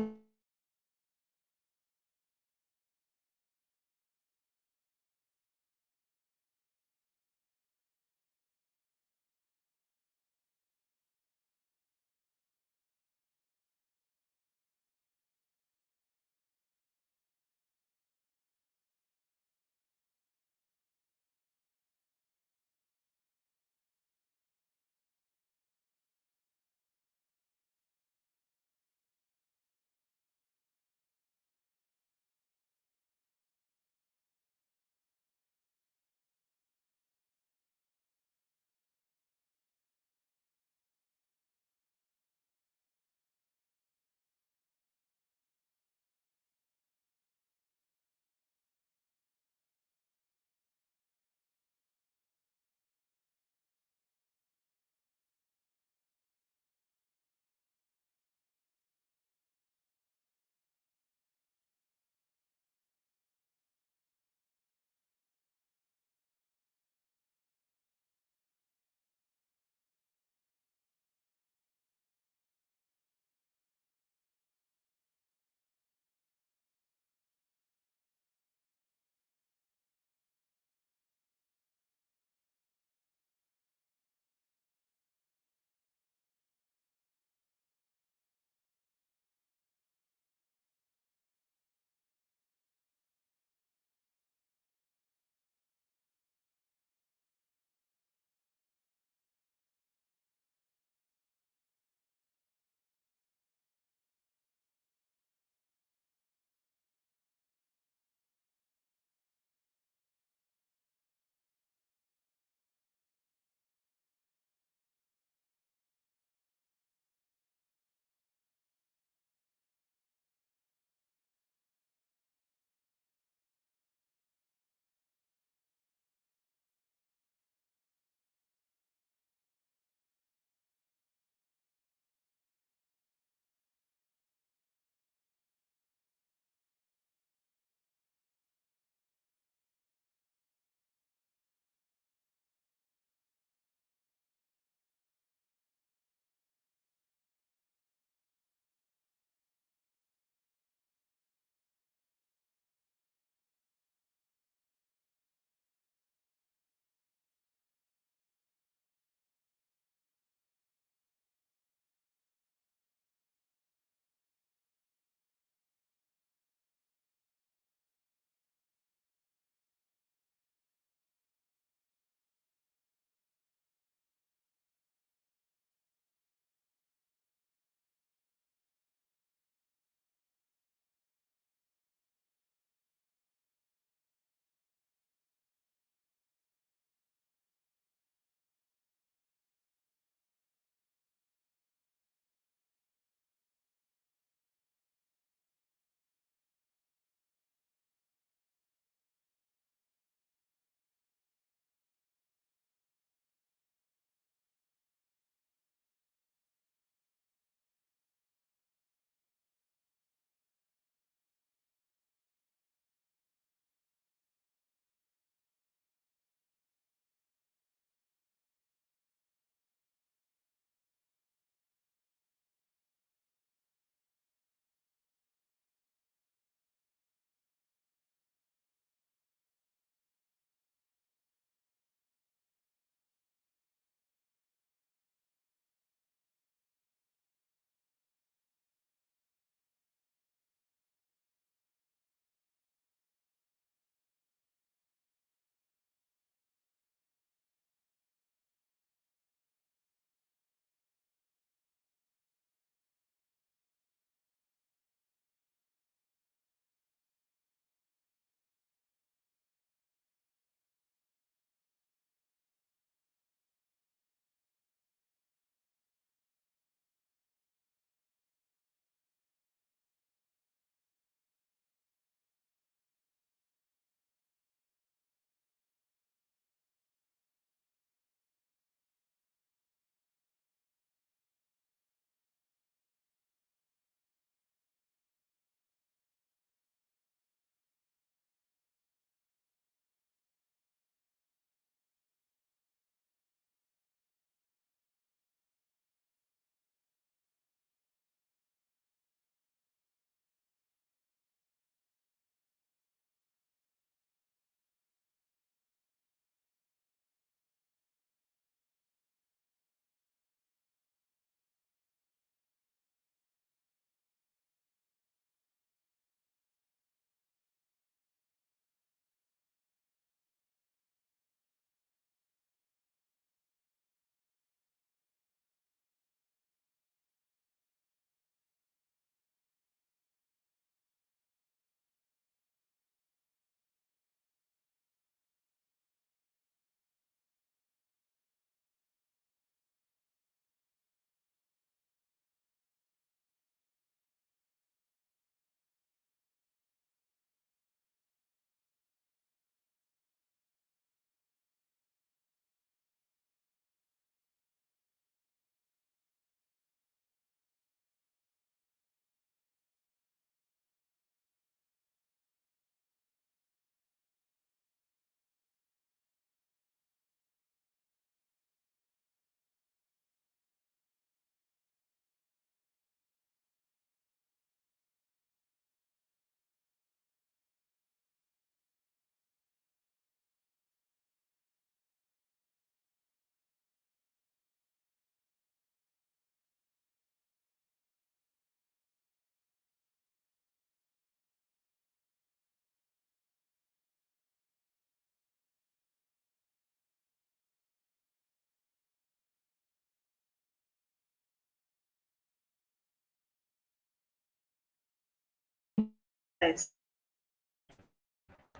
guys.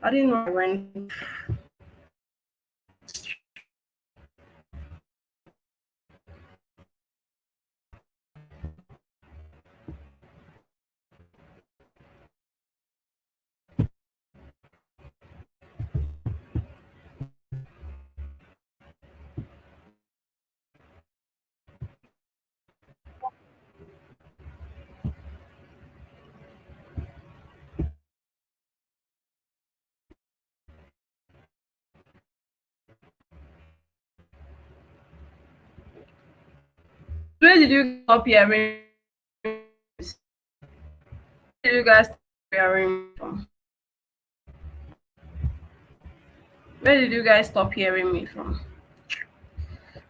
I didn't know I went. Where did you stop hearing? Where did you guys stop hearing from? Where did you guys stop hearing me from?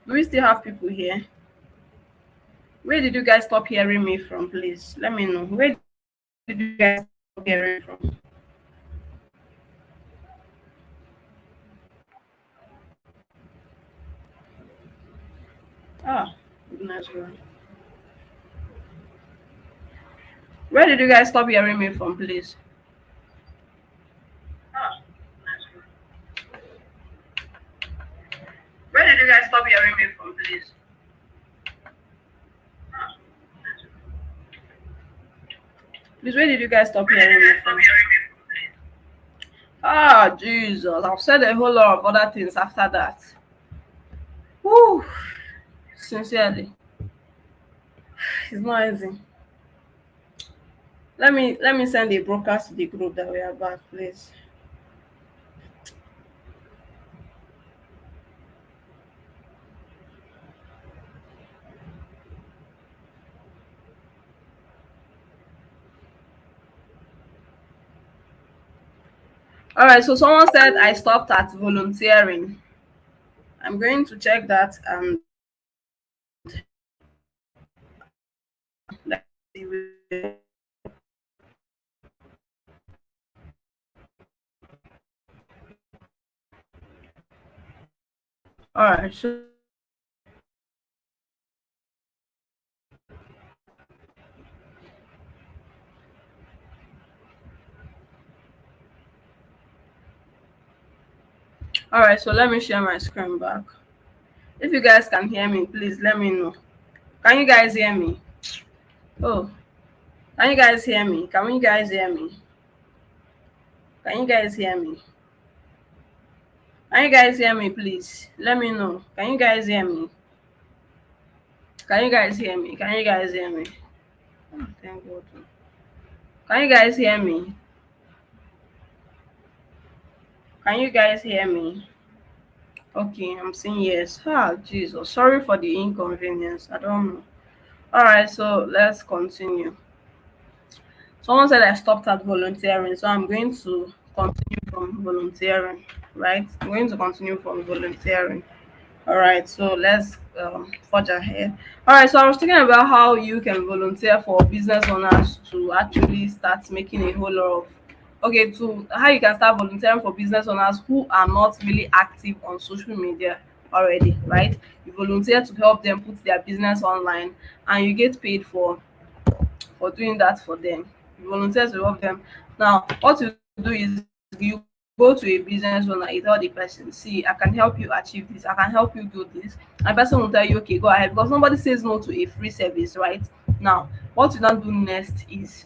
Do we still have people here? Where did you guys stop hearing me from, please? Let me know. Where did you guys stop hearing from? Ah, goodness, God. Where did you guys stop hearing me from, please? Ah, goodness, God. Where did you guys stop hearing me from, please? Ah, please, where did you guys stop hearing me from? Ah, Jesus. I've said a whole lot of other things after that. Whew. Sincerely, it's not easy. Let me send a broadcast to the group that we are back, please. All right, so someone said I stopped at volunteering. I'm going to check that and let's see. All right, so all right, so let me share my screen back. If you guys can hear me, please let me know. Can you guys hear me? Oh, can you guys hear me? Can you guys hear me? Can you guys hear me? Can you guys hear me, please? Let me know. Can you guys hear me? Can you guys hear me? Can you guys hear me? Oh, thank God. Can you guys hear me? Can you guys hear me? Okay, I'm saying yes. Ah, Jesus. Sorry for the inconvenience. I don't know. All right, so let's continue. Someone said I stopped at volunteering, so I'm going to continue from volunteering, right? I'm going to continue from volunteering. All right, so let's forge ahead. All right, so I was talking about how you can volunteer for business owners to actually start making a whole lot of, okay, to how you can start volunteering for business owners who are not really active on social media already, right? You volunteer to help them put their business online and you get paid for doing that for them. You volunteer to help them. Now, what you do is you go to a business owner, you tell the person, see, I can help you achieve this, I can help you do this. And the person will tell you, okay, go ahead, because nobody says no to a free service, right? Now, what you now do next is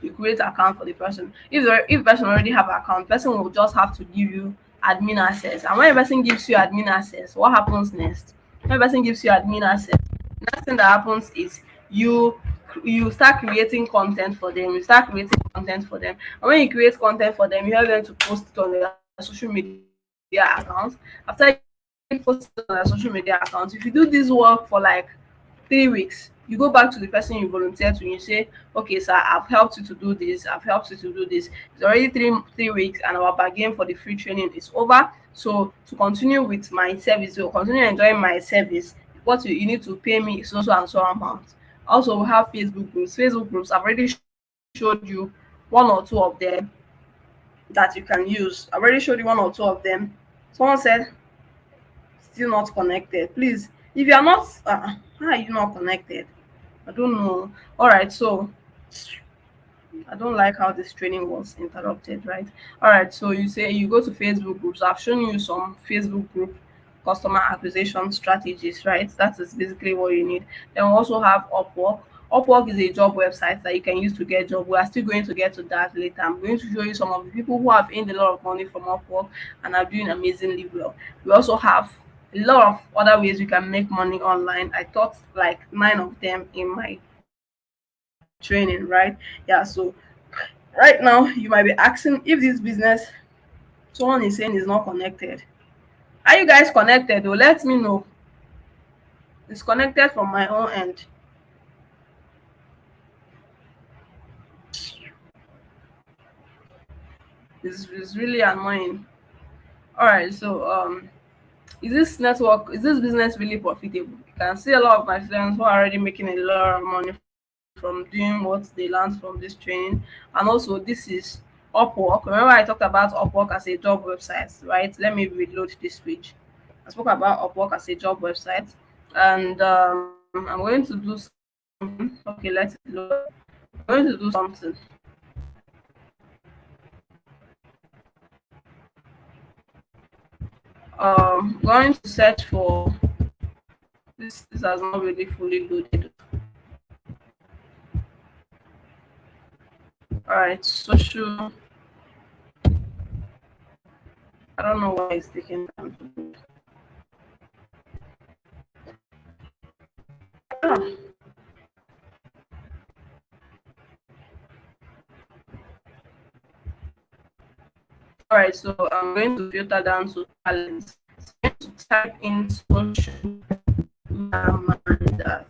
you create account for the person. If the person already have account, person will just have to give you admin access. And when a person gives you admin access, what happens next? When a person gives you admin access, the next thing that happens is you start creating content for them. You start creating content for them. And when you create content for them, you help them to post it on their social media accounts. After you post it on their social media accounts, if you do this work for like 3 weeks, you go back to the person you volunteered to and you say, okay sir, I've helped you to do this, I've helped you to do this. It's already three weeks and our bargain for the free training is over. So to continue with my service, to continue enjoying my service, what you need to pay me so and so amount. Also, we have Facebook groups. I've already showed you one or two of them that you can use. I've already showed you one or two of them. Someone said still not connected. Please, if you are not how are you not connected? I don't know. All right, so I don't like how this training was interrupted, right? All right, so you say you go to Facebook groups. I've shown you some Facebook group customer acquisition strategies, right? That is basically what you need. Then we also have Upwork. Upwork is a job website that you can use to get job. We are still going to get to that later. I'm going to show you some of the people who have earned a lot of money from Upwork and are doing amazingly well. We also have a lot of other ways you can make money online. I taught like 9 of them in my training, right? Yeah, so right now you might be asking if this business someone is saying is not connected. Are you guys connected? Oh, let me know. It's connected from my own end. It's really annoying. All right, so is this business really profitable? You can see a lot of my friends who are already making a lot of money from doing what they learned from this training. And also this is Upwork. Remember I talked about Upwork as a job website, right? Let me reload this page. I spoke about Upwork as a job website, and I'm going to do something. Okay, let's load. I'm going to do something. Going to search for this. This has not really fully loaded. All right, social. I don't know why it's taking time to load. Ah, all right, so I'm going to filter down to talents. So I'm going to type in social media.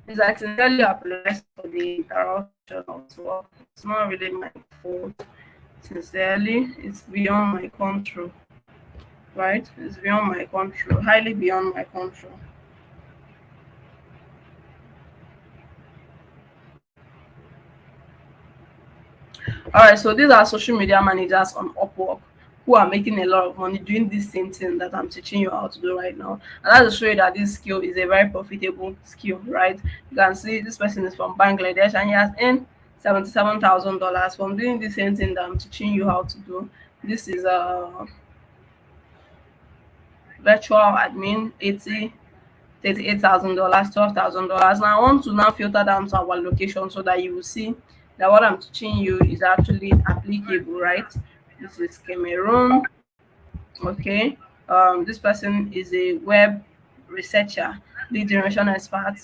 Please, I sincerely apologize for the interruption of work. It's not really my fault. Sincerely, it's beyond my control, right? It's beyond my control, highly beyond my control. All right, so these are social media managers on Upwork who are making a lot of money doing this same thing that I'm teaching you how to do right now. And that's to show you that this skill is a very profitable skill, right? You can see this person is from Bangladesh and he has earned $77,000 from doing the same thing that I'm teaching you how to do. This is a virtual admin, 80 $38,000, $12,000. Now I want to now filter down to our location so that you will see that what I'm teaching you is actually applicable, right? This is Cameroon. Okay. This person is a web researcher, lead generation expert,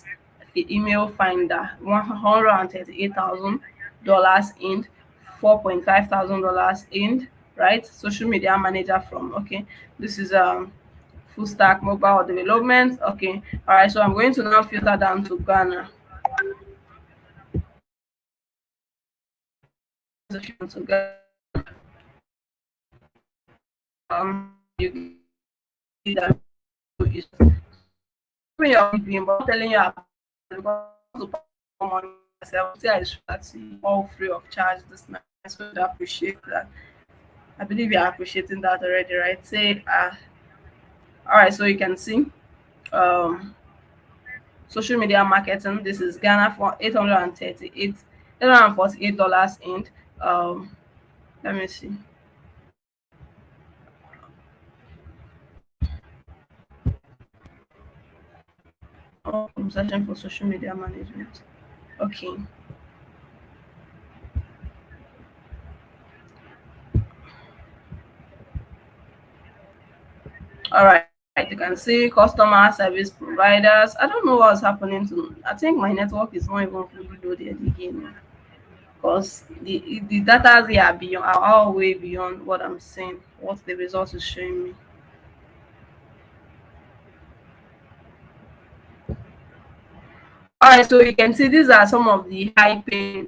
the email finder, $138,000 in, $4,500 in, right? Social media manager from, okay. This is full stack mobile development. Okay. All right. So I'm going to now filter down to Ghana. To Ghana. You see that is when you're being but telling you about because to pay money myself. See, I should see all free of charge this night. So I appreciate that. I believe you're appreciating that already, right? Say all right, so you can see um social media marketing. This is Ghana for $848 in let me see. Oh, I'm searching for social media management. Okay. All right. You can see customer service providers. I don't know what's happening to. I think my network is not even fully loaded again because the data they are beyond are all way beyond what I'm saying. What the result is showing me. All right. So you can see these are some of the high paying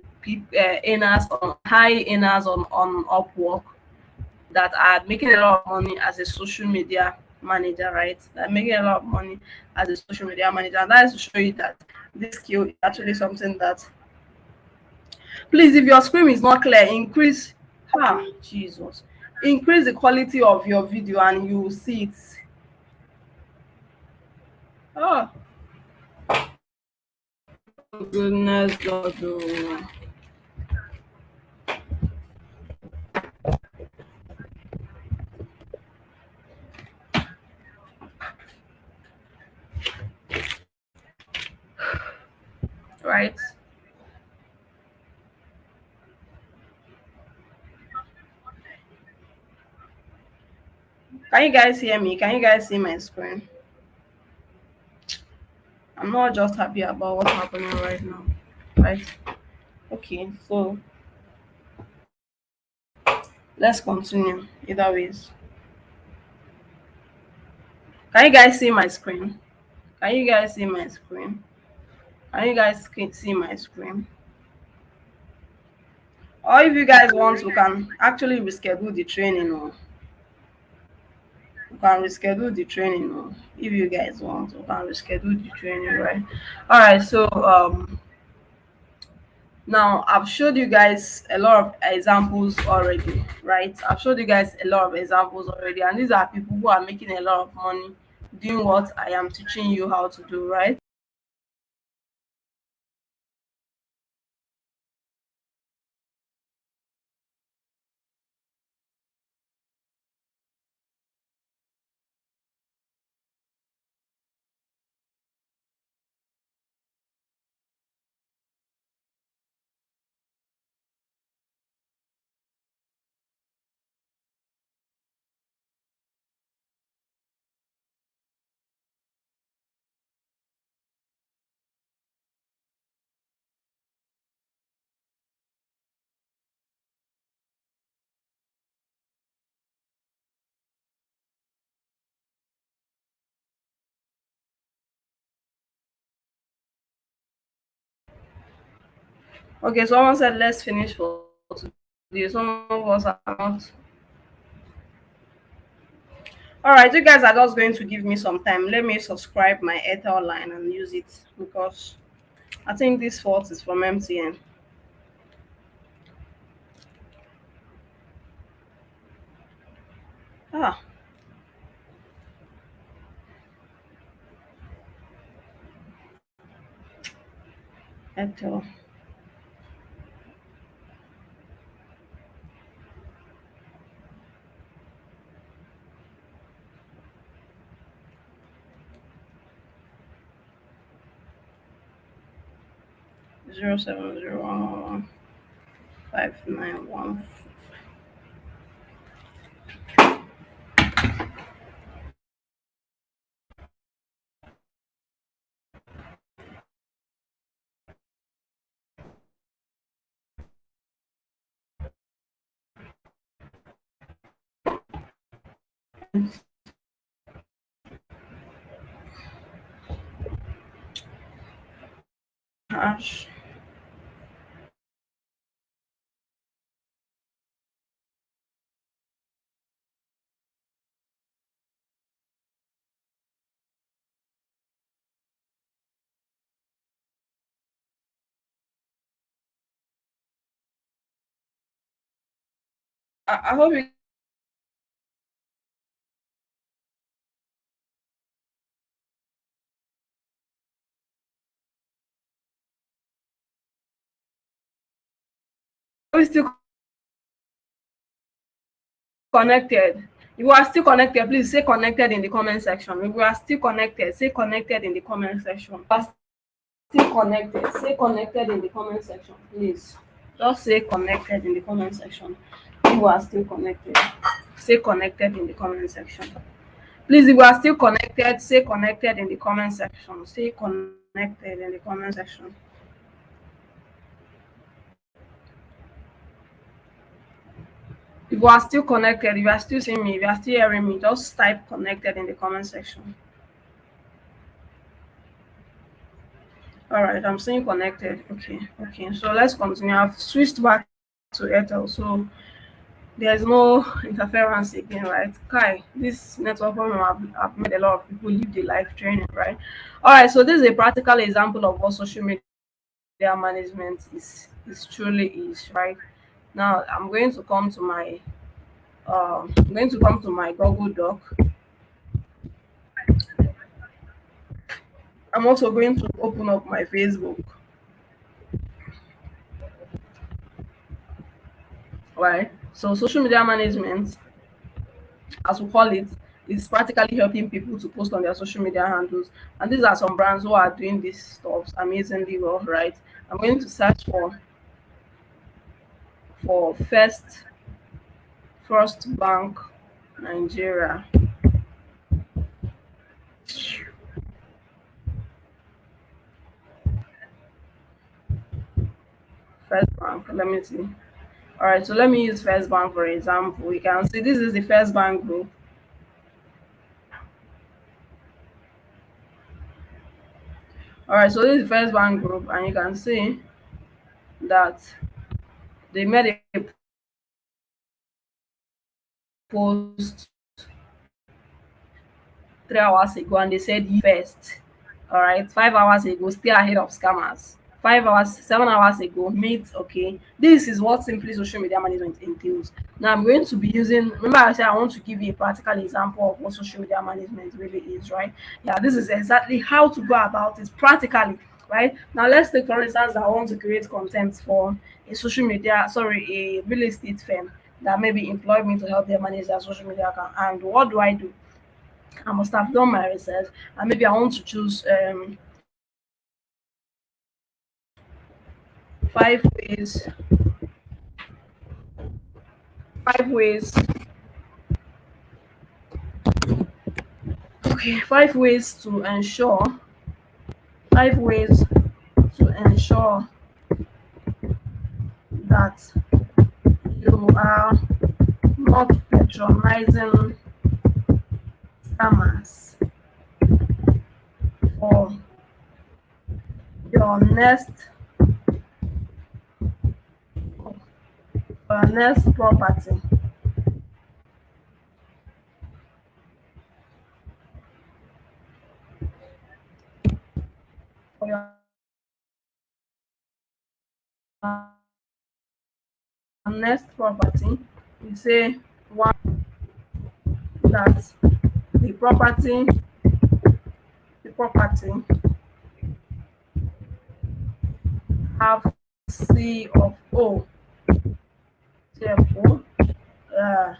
earners on high earners on Upwork that are making a lot of money as a social media manager, right? They're making a lot of money as a social media manager. And that is to show you that this skill is actually something that please, if your screen is not clear, increase Jesus. Increase the quality of your video and you will see it. Oh, Goodness, God, oh. Right? Can you guys hear me? Can you guys see my screen? I'm not just happy about what's happening right now. Right? Okay, so let's continue. Either ways. Can you guys see my screen? Can you guys see my screen? Can you guys see my screen? Or if you guys want, we can actually reschedule the training. Or we can reschedule the training. Or if you guys want, we can reschedule the training, right? All right. So now I've showed you guys a lot of examples already, right? I've showed you guys a lot of examples already, and these are people who are making a lot of money doing what I am teaching you how to do, right? Okay, someone said let's finish for today. Some of us are not. All right, you guys are just going to give me some time. Let me subscribe my Airtel line and use it because I think this fault is from MTN. Ah, Airtel 0701591. Hash. I hope you are still connected. If you are still connected, please say connected in the comment section. If you are still connected, say connected in the comment section. If you are still connected, say connected in the comment section, please. Just say connected in the comment section. If you are still connected, say connected in the comment section. Please, if you are still connected, say connected in the comment section. Say connected in the comment section. If you are still connected, if you are still seeing me, if you are still hearing me, just type connected in the comment section. All right, I'm saying connected. Okay, okay. So let's continue. I've switched back to Airtel, so there's no interference again, right? Kai, this network problem have made a lot of people leave the live training, right? All right, so this is a practical example of what social media management is truly is, right? Now I'm going to come to my Google Doc. I'm also going to open up my Facebook. right? So social media management, as we call it, is practically helping people to post on their social media handles. And these are some brands who are doing this stuff amazingly well, right? I'm going to search for First Bank Nigeria. First Bank. Let me see. All right, so let me use First Bank for example. You can see this is the First Bank group. All right, so this is the First Bank group, and you can see that they made a post 3 hours ago, and they said first. All right, 5 hours ago, still ahead of scammers. 5 hours, 7 hours ago, meet. Okay, this is what simply social media management entails. Now I'm going to be using. Remember, I said I want to give you a practical example of what social media management really is, right? Yeah, this is exactly how to go about it practically, right? Now let's take for instance that I want to create content for a social media, sorry, a real estate firm that maybe employed me to help them manage their social media account. And what do I do? I must have done my research, and maybe I want to choose 5 ways, 5 ways, okay, 5 ways to ensure, 5 ways to ensure that you are not patronizing scammers for your next property. For your next property, you say one, that the property the property have C of O, therefore, uh,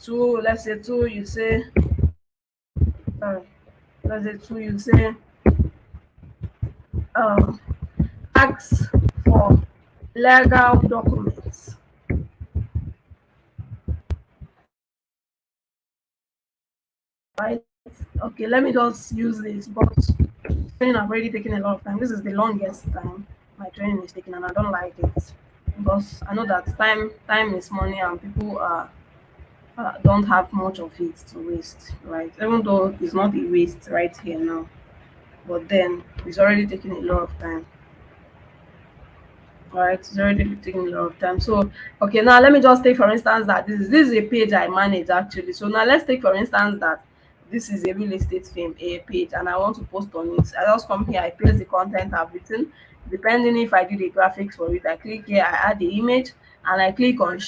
two, let's say two, you say, uh, let's say two, you say, um, ask for legal documents, right? Okay, let me just use this, but training have already taken a lot of time. This is the longest time my training is taking, and I don't like it because I know that time is money, and people don't have much of it to waste, right? Even though it's not a waste right here now, but then it's already taking a lot of time. All right, it's already taking a lot of time. So, okay, now let me just take for instance that this is a page I manage actually. So now let's take for instance that this is a real estate firm, a page, and I want to post on it. I just come here, I place the content I've written. Depending if I do the graphics for it, I click here, I add the image, and I click on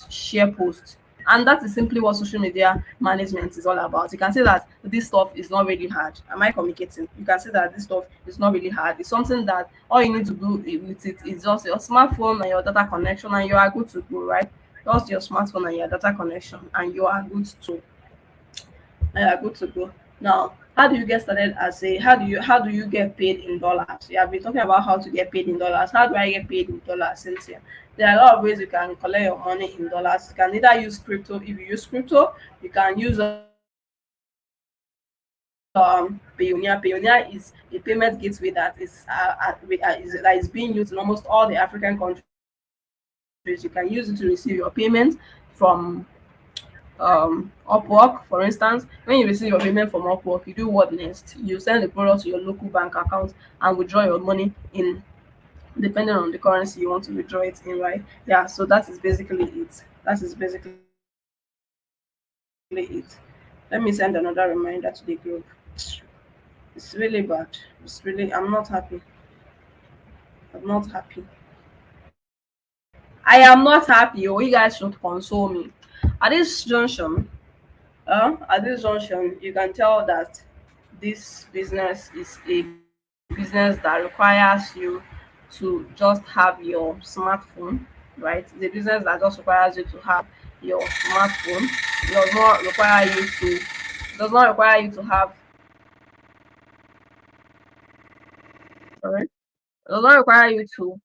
share post. And that is simply what social media management is all about. You can see that this stuff is not really hard. Am I communicating? You can see that this stuff is not really hard. It's something that all you need to do with it is just your smartphone and your data connection, and you are good to go, right? Just your smartphone and your data connection, and you are good to good to go. Now, how do you get started as a how do you get paid in dollars? You have been talking about how to get paid in dollars. How do I get paid in dollars, Cynthia? There are a lot of ways you can collect your money in dollars. You can either use crypto. If you use crypto, you can use Payoneer. Payoneer is a payment gateway that is being used in almost all the African countries. You can use it to receive your payment from Upwork, for instance. When you receive your payment from Upwork, you do what next? You send the product to your local bank account and withdraw your money in, depending on the currency you want to withdraw it in, right? Yeah, so that is basically it. That is basically it. Let me send another reminder to the group. It's really bad. It's really, I'm not happy. I'm not happy. I am not happy. Oh, you guys should console me. At this junction, you can tell that this business is a business that requires you to just have your smartphone, right? It's a business that just requires you to have your smartphone. It does not require you to have, sorry, it does not require you to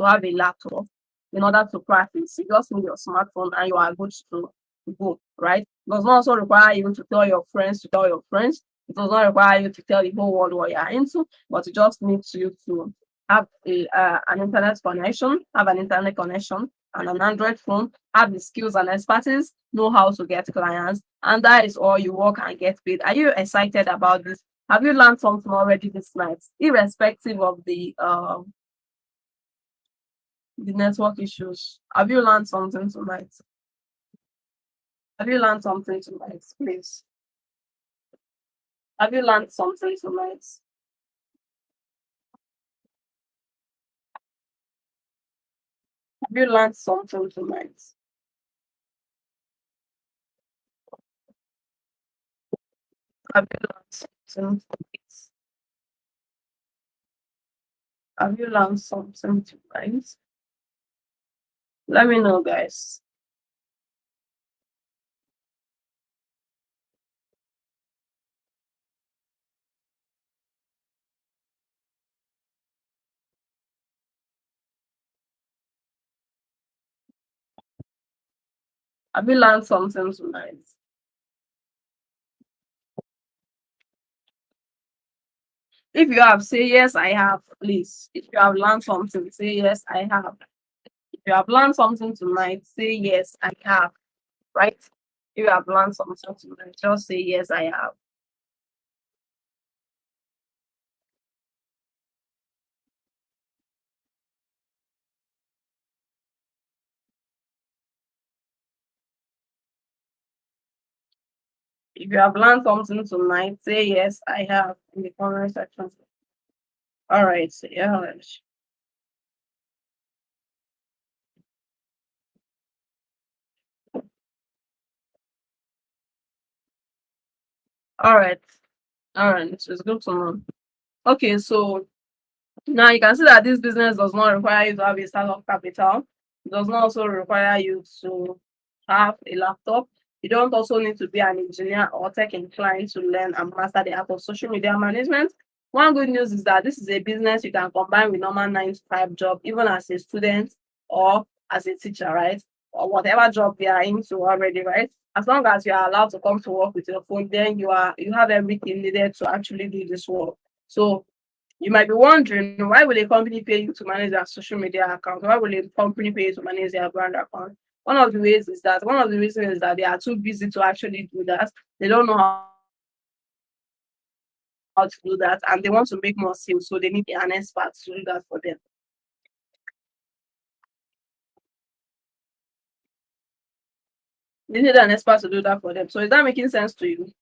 have a laptop in order to practice. You just need your smartphone and you are good to go, right? It does not also require you to tell your friends to tell your friends. It does not require you to tell the whole world what you are into, but it just needs you to have an internet connection, and an Android phone, have the skills and expertise, know how to get clients, and that is all. You work and get paid. Are you excited about this? Have you learned something already this night, irrespective of the network issues? Have you learned something tonight? Have you learned something tonight, please? Have you learned something tonight? Have you learned something tonight? Have you learned something tonight? Have you learned something tonight? Let me know, guys. Have you learned something tonight? If you have, say yes, I have, please. If you have learned something, say yes, I have. If you have learned something tonight, say yes, I have. Right? If you have learned something tonight, just say yes, I have. If you have learned something tonight, say yes, I have in the comment section. All right, so yeah. All right, all right. So it's good to know. Okay, so now you can see that this business does not require you to have a startup capital. It does not also require you to have a laptop. You don't also need to be an engineer or tech inclined to learn and master the art of social media management. One good news is that this is a business you can combine with normal 9 to 5 job, even as a student or as a teacher, right? Or whatever job you are into already, right? As long as you are allowed to come to work with your phone, then you have everything needed to actually do this work. So you might be wondering, why will a company pay you to manage their social media account? Why will a company pay you to manage their brand account? One of the reasons is that they are too busy to actually do that. They don't know how to do that, and they want to make more sales, so they need an expert to do that for them. They need an expert to do that for them. So is that making sense to you?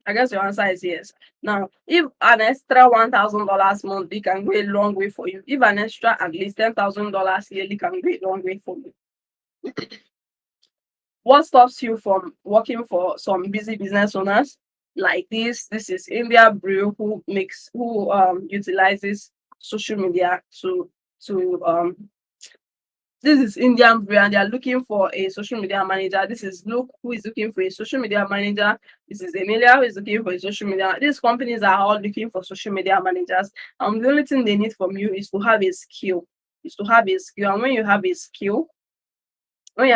I guess your answer is yes. Now, if an extra $1,000 monthly can go a long way for you, if an extra at least $10,000 yearly can go a long way for you, what stops you from working for some busy business owners like this? This is India Brew, who utilizes social media to this is Indian Brew, and they are looking for a social media manager. This is Luke, who is looking for a social media manager. This is Emilia, who is looking for a social media. These companies are all looking for social media managers. The only thing they need from you is to have a skill. And when you have a skill, you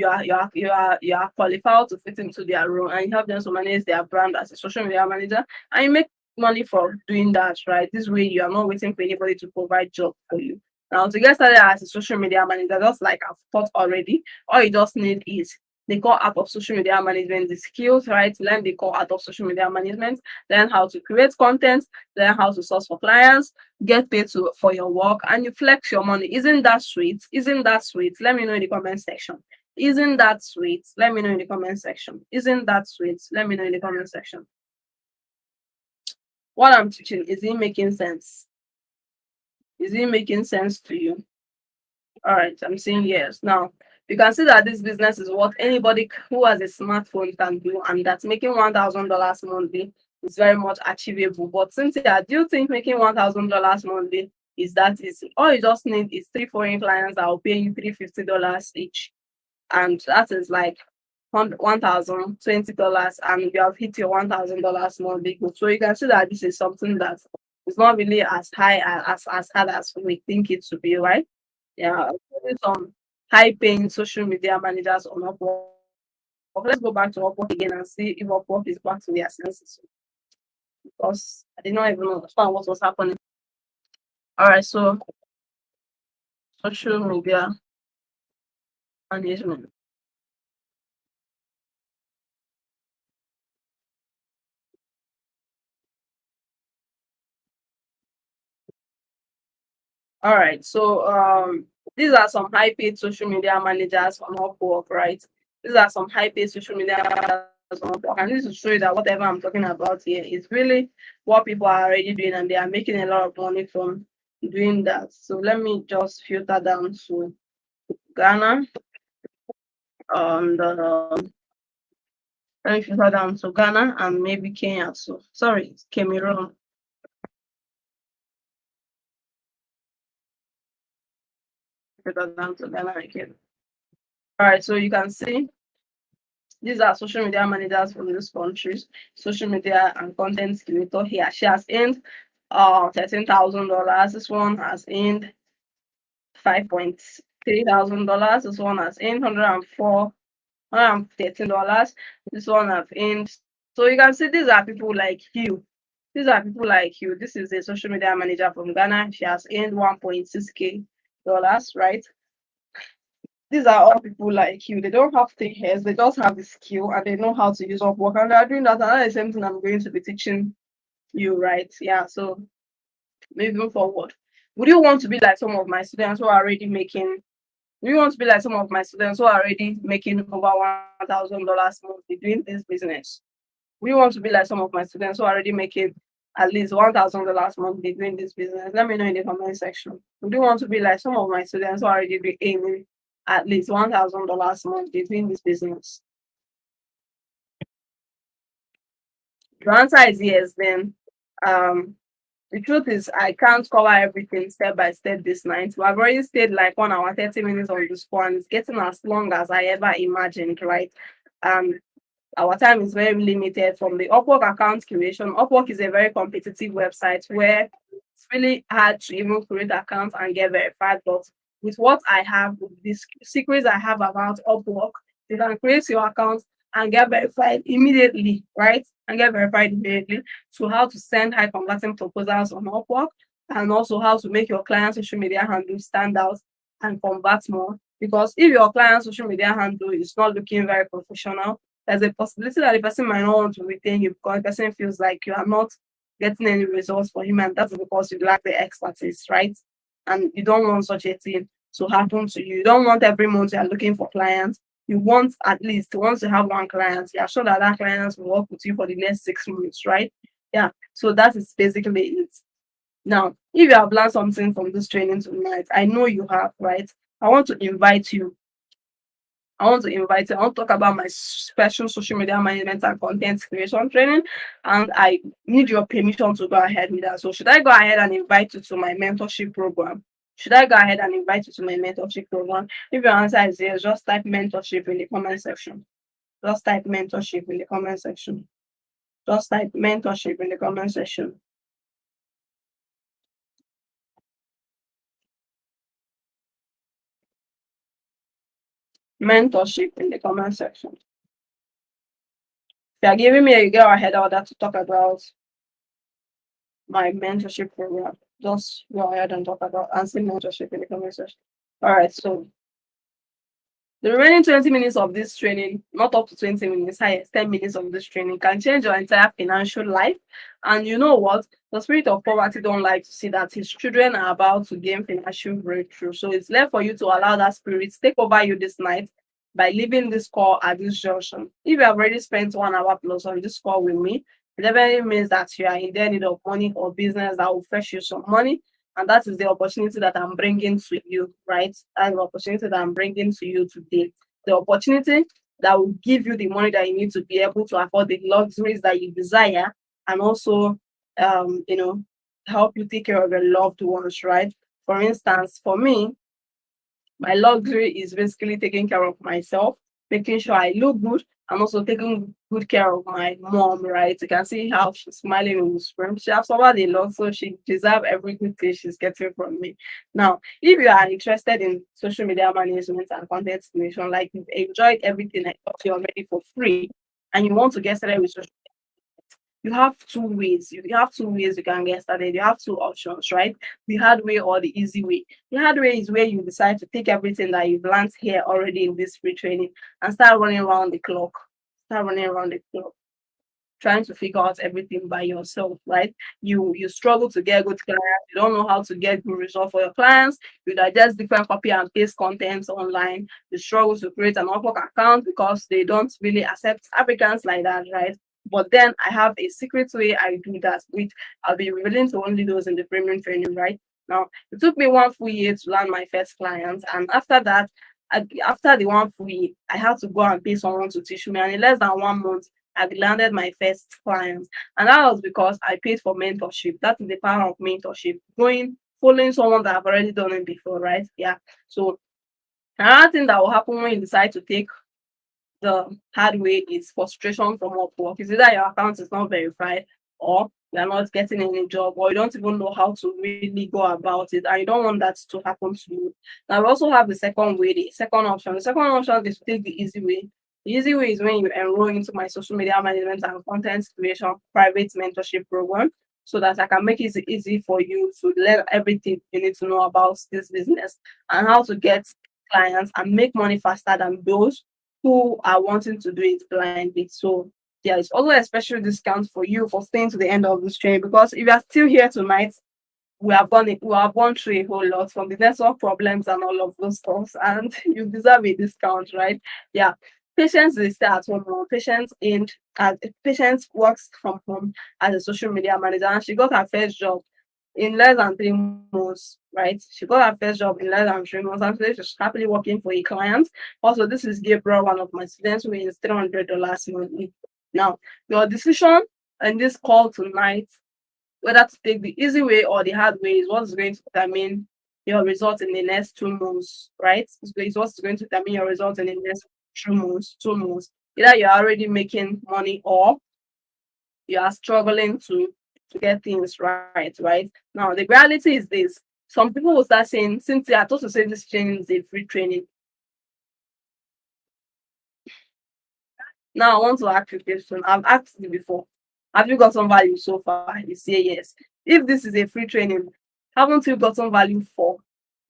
are qualified to fit into their role, and you have them to manage their brand as a social media manager, and you make money for doing that, right? This way you are not waiting for anybody to provide job for you. Now, to get started as a social media manager, just like I've taught already, all you just need is the core art of social media management, the skills, right? Learn the core art of social media management, learn how to create content, learn how to source for clients, get paid for your work, and you flex your money. Isn't that sweet? Isn't that sweet? Let me know in the comment section. Isn't that sweet? Let me know in the comment section. Isn't that sweet? Let me know in the comment section. What I'm teaching, is it making sense? Is it making sense to you? All right, I'm saying yes. Now, you can see that this business is what anybody who has a smartphone can do, and that's making $1,000 monthly. it's very much achievable. But Cynthia, do you think making $1,000 monthly is that easy? All you just need is three foreign clients that will pay you $350 each, and that is like $1,020, and you have hit your $1,000 monthly goal. So you can see that this is something that is not really as high as hard as we think it to be, right? Yeah, some high paying social media managers on Upwork. Let's go back to Upwork again and see if Upwork is back to their senses, because I did not even understand what was happening. All right, so social media management. All right, so these are some high paid social media managers on Upwork, right? These are some high paid social media managers on Upwork. And this is to show you that whatever I'm talking about here is really what people are already doing, and they are making a lot of money from doing that. So let me just filter down to Ghana. And let me filter down to Ghana and maybe Kenya. So sorry, Cameroon. Filter down to Ghana again. All right, so you can see these are social media managers from these countries. Social media and content creator here. She has earned $13,000. This one has earned $5,300. This one has earned $113. This one have earned. So you can see these are people like you. These are people like you. This is a social media manager from Ghana. She has earned 1.6K dollars, right? These are all people like you. They don't have thick hairs, they just have the skill and they know how to use Upwork, and they're doing that. And that's the same thing I'm going to be teaching you, right? Yeah. So moving forward, would you want to be like some of my students who are already making? Do you want to be like some of my students who are already making over $1,000 monthly doing this business? We want to be like some of my students who are already making at least $1,000 monthly doing this business? Let me know in the comment section. Do you want to be like some of my students who are already aiming at least $1,000 monthly doing this business? If the answer is yes, then um the truth is I can't cover everything step by step this night. We have already stayed like 1 hour, 30 minutes on this call, and it's getting as long as I ever imagined, right? Um our time is very limited from the Upwork account creation. Upwork is a very competitive website where it's really hard to even create accounts and get verified. But with what I have, with the secrets I have about Upwork, you can create your account and get verified immediately, right? And get verified immediately. So how to send high converting proposals on Upwork, and also how to make your client social media handle stand out and convert more. Because if your client social media handle is not looking very professional, there's a possibility that the person might not want to retain you because the person feels like you are not getting any results for him, and that's because you lack the expertise, right? And you don't want such a thing to happen to you. You don't want every month you are looking for clients. You want at least once you have one client, you are sure that that client will work with you for the next 6 months, right? Yeah. So that is basically it. Now, if you have learned something from this training tonight, I know you have, right? I want to invite you I want to invite you. I want to talk about my special social media management and content creation training, and I need your permission to go ahead with that. So, should I go ahead and invite you to my mentorship program? Should I go ahead and invite you to my mentorship program? If your answer is yes, just type mentorship in the comment section. Just type mentorship in the comment section. Just type mentorship in the comment section. Mentorship in the comment section. If you're giving me a go ahead order to talk about my mentorship program, just go ahead and talk about answering mentorship in the comment section. All right, so the remaining 20 minutes of this training, not up to 20 minutes, highest 10 minutes of this training, can change your entire financial life. And you know what? The spirit of poverty don't like to see that his children are about to gain financial breakthrough. So it's left for you to allow that spirit to take over you this night by leaving this call at this junction. If you have already spent 1 hour plus on this call with me, it definitely means that you are in their need of money or business that will fetch you some money, and that is the opportunity that I'm bringing to you, right? And the opportunity that I'm bringing to you today. The opportunity that will give you the money that you need to be able to afford the luxuries that you desire and also, you know, help you take care of your loved ones, right? For instance, for me, my luxury is basically taking care of myself, making sure I look good, and also taking good care of my mom, right? You can see how she's smiling in the screen. She has suffered a lot, so she deserves every good thing she's getting from me. Now, if you are interested in social media management and content creation, like you've enjoyed everything I taught you already for free, and you want to get started with social, you have two ways. You have two ways you can get started. You have two options, right? The hard way or the easy way. The hard way is where you decide to take everything that you've learned here already in this free training and start running around the clock. Start running around the clock, trying to figure out everything by yourself, right? You struggle to get good clients, you don't know how to get good results for your clients, you digest different copy and paste contents online, you struggle to create an Upwork account because they don't really accept Africans like that, right? But then I have a secret way I do that, which I'll be revealing to only those in the premium training, right? Now, it took me 1 full year to land my first client, and after that, after the 1 full year, I had to go and pay someone to teach me, and in less than 1 month, I landed my first client. And that was because I paid for mentorship. That is the power of mentorship. Going, following someone that have already done it before, right? Yeah. So another thing that will happen when you decide to take the hard way is frustration from Upwork. Is either your account is not verified, or you're not getting any job, or you don't even know how to really go about it, and you don't want that to happen to you. Now we also have the second way, the second option. The second option is to take the easy way. The easy way is when you enroll into my social media management and content creation private mentorship program, so that I can make it easy for you to learn everything you need to know about this business and how to get clients and make money faster than those who are wanting to do it blindly. So there is also a special discount for you for staying to the end of this training, because if you are still here tonight, we have gone through a whole lot from the network problems and all of those stuff, and you deserve a discount, right? Yeah. Patience is stay at home more. Patience works from home as a social media manager, and she got her first job in less than 3 months, right? She got her first job in less than 3 months, and today she's happily working for a client. Also, this is Gabriel, one of my students, who is $300 monthly. Now, your decision in this call tonight, whether to take the easy way or the hard way, is what's going to determine your results in the next 2 months, right? It's what's going to determine your results in the next 2 months, 2 months. Either you're already making money, or you are struggling to get things right, right? Now, the reality is this. Some people will start saying, Cynthia, I thought to say this training is a free training. Now, I want to ask you a question. I've asked you before. Have you got some value so far? You say yes. If this is a free training, haven't you got some value for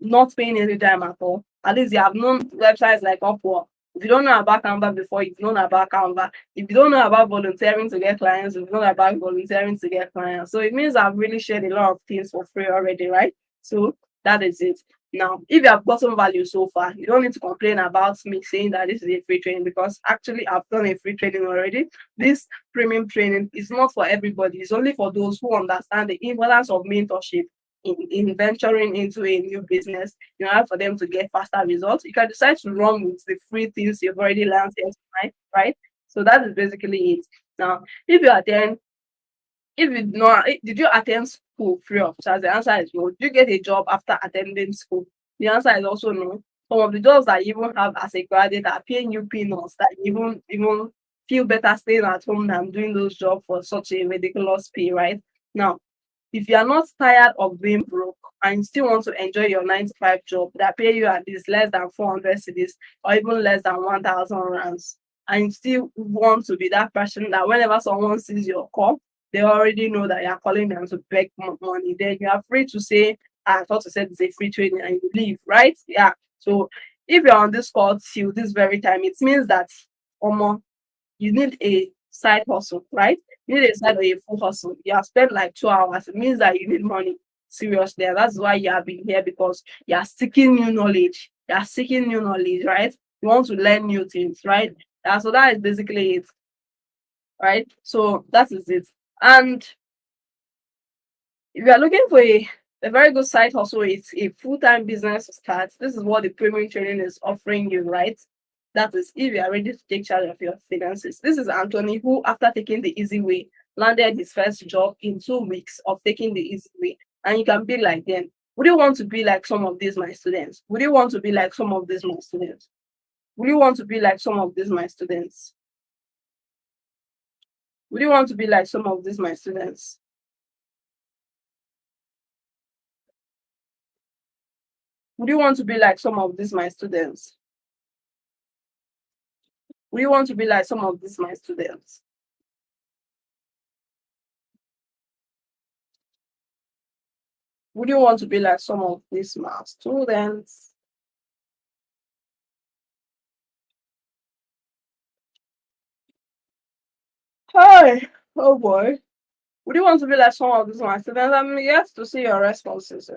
not paying any dime at all? At least you have known websites like Upwork. If you don't know about Canva before, you've known about Canva. If you don't know about volunteering to get clients, you've known about volunteering to get clients. So it means I've really shared a lot of things for free already, right? So that is it. Now, if you have gotten value so far, you don't need to complain about me saying that this is a free training, because actually I've done a free training already. This premium training is not for everybody. It's only for those who understand the importance of mentorship in venturing into a new business in order for them to get faster results. You can decide to run with the free things you've already learned here tonight, right? So that is basically it. Now, if you attend, if you know, did you attend school free of charge? The answer is no. Did you get a job after attending school? The answer is also no. Some of the jobs that you even have as a graduate are paying you peanuts, that you even feel better staying at home than doing those jobs for such a ridiculous pay, right? Now, if you are not tired of being broke and you still want to enjoy your 9 to 5 job that pay you at least less than 400 cedis or even less than 1,000 rands, and you still want to be that person that whenever someone sees your call, they already know that you're calling them to beg money, then you are free to say, I thought you said it's a free training, and you leave, right? Yeah. So if you're on this call till this very time, it means that you need a side hustle, right? You need a side or a full hustle. You have spent like 2 hours. It means that you need money. Seriously. And that's why you have been here, because you are seeking new knowledge. You are seeking new knowledge, right? You want to learn new things, right? Yeah, so that is basically it, right? So that is it. And if you are looking for a very good side hustle, it's a full-time business to start. This is what the premium training is offering you, right? That is if you are ready to take charge of your finances. This is Anthony, who, after taking the easy way, landed his first job in 2 weeks of taking the easy way, and you can be like them. Would you want to be like some of these my students? Would you want to be like some of these my students? Would you want to be like some of these my students? Would you want to be like some of these my students? Would you want to be like some of these my students? Would you want to be like some of these my students? Would you want to be like some of these my students? Hi, oh boy. Would you want to be like some of these my students? I'm yet to see your responses.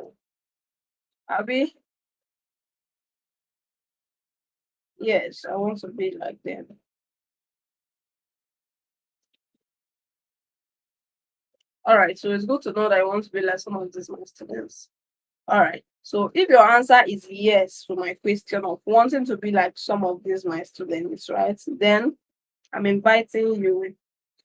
Abby, yes, I want to be like them. All right, so it's good to know that I want to be like some of these my students. All right, so if your answer is yes to my question of wanting to be like some of these my students, right, then I'm inviting you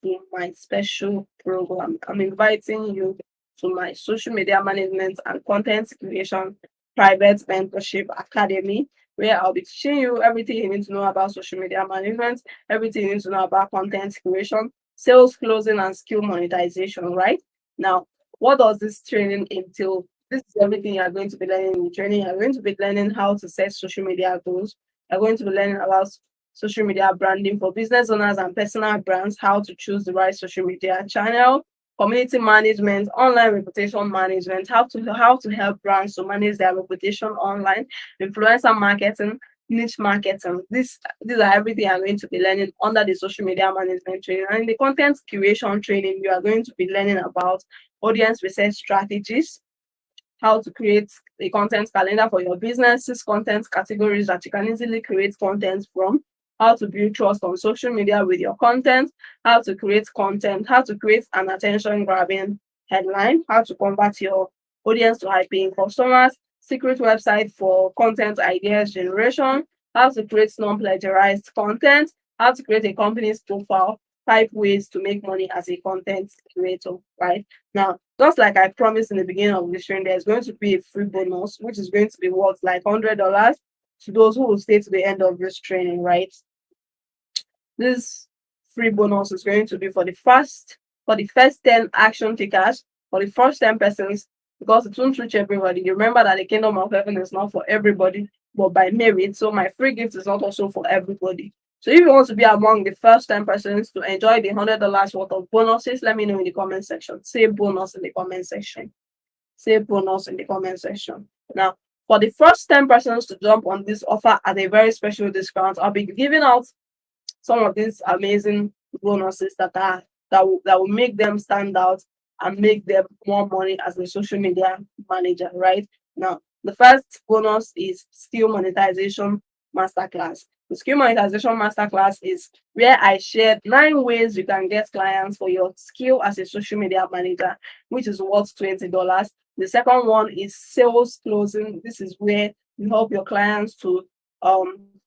to my special program. I'm inviting you to my social media management and content creation private mentorship academy, where I'll be teaching you everything you need to know about social media management, everything you need to know about content creation, sales closing, and skill monetization, right? Now, what does this training entail? This is everything you're going to be learning in the training. You're going to be learning how to set social media goals. You're going to be learning about social media branding for business owners and personal brands, how to choose the right social media channel, community management, online reputation management, how to help brands to manage their reputation online, influencer marketing, niche marketing. These are everything I'm going to be learning under the social media management training. And in the content curation training, you are going to be learning about audience research strategies, how to create a content calendar for your business, content categories that you can easily create content from, how to build trust on social media with your content, how to create content, how to create an attention grabbing headline, how to convert your audience to high paying customers, secret website for content ideas generation, how to create non plagiarized content, how to create a company's profile, 5 ways to make money as a content creator, right? Now, just like I promised in the beginning of this training, there's going to be a free bonus, which is going to be worth like $100 to those who will stay to the end of this training, right? This free bonus is going to be for the first 10 action takers, for the first 10 persons, because it won't reach everybody. You remember that the kingdom of heaven is not for everybody, but by merit. So my free gift is not also for everybody. So if you want to be among the first 10 persons to enjoy the $100 worth of bonuses, let me know in the comment section. Say bonus in the comment section. Say bonus in the comment section. Now, for the first 10 persons to jump on this offer at a very special discount, I'll be giving out some of these amazing bonuses that will make them stand out and make them more money as a social media manager, right? Now, the first bonus is skill monetization masterclass. The skill monetization masterclass is where I shared 9 ways you can get clients for your skill as a social media manager, which is worth $20. The second one is sales closing. This is where you help your clients to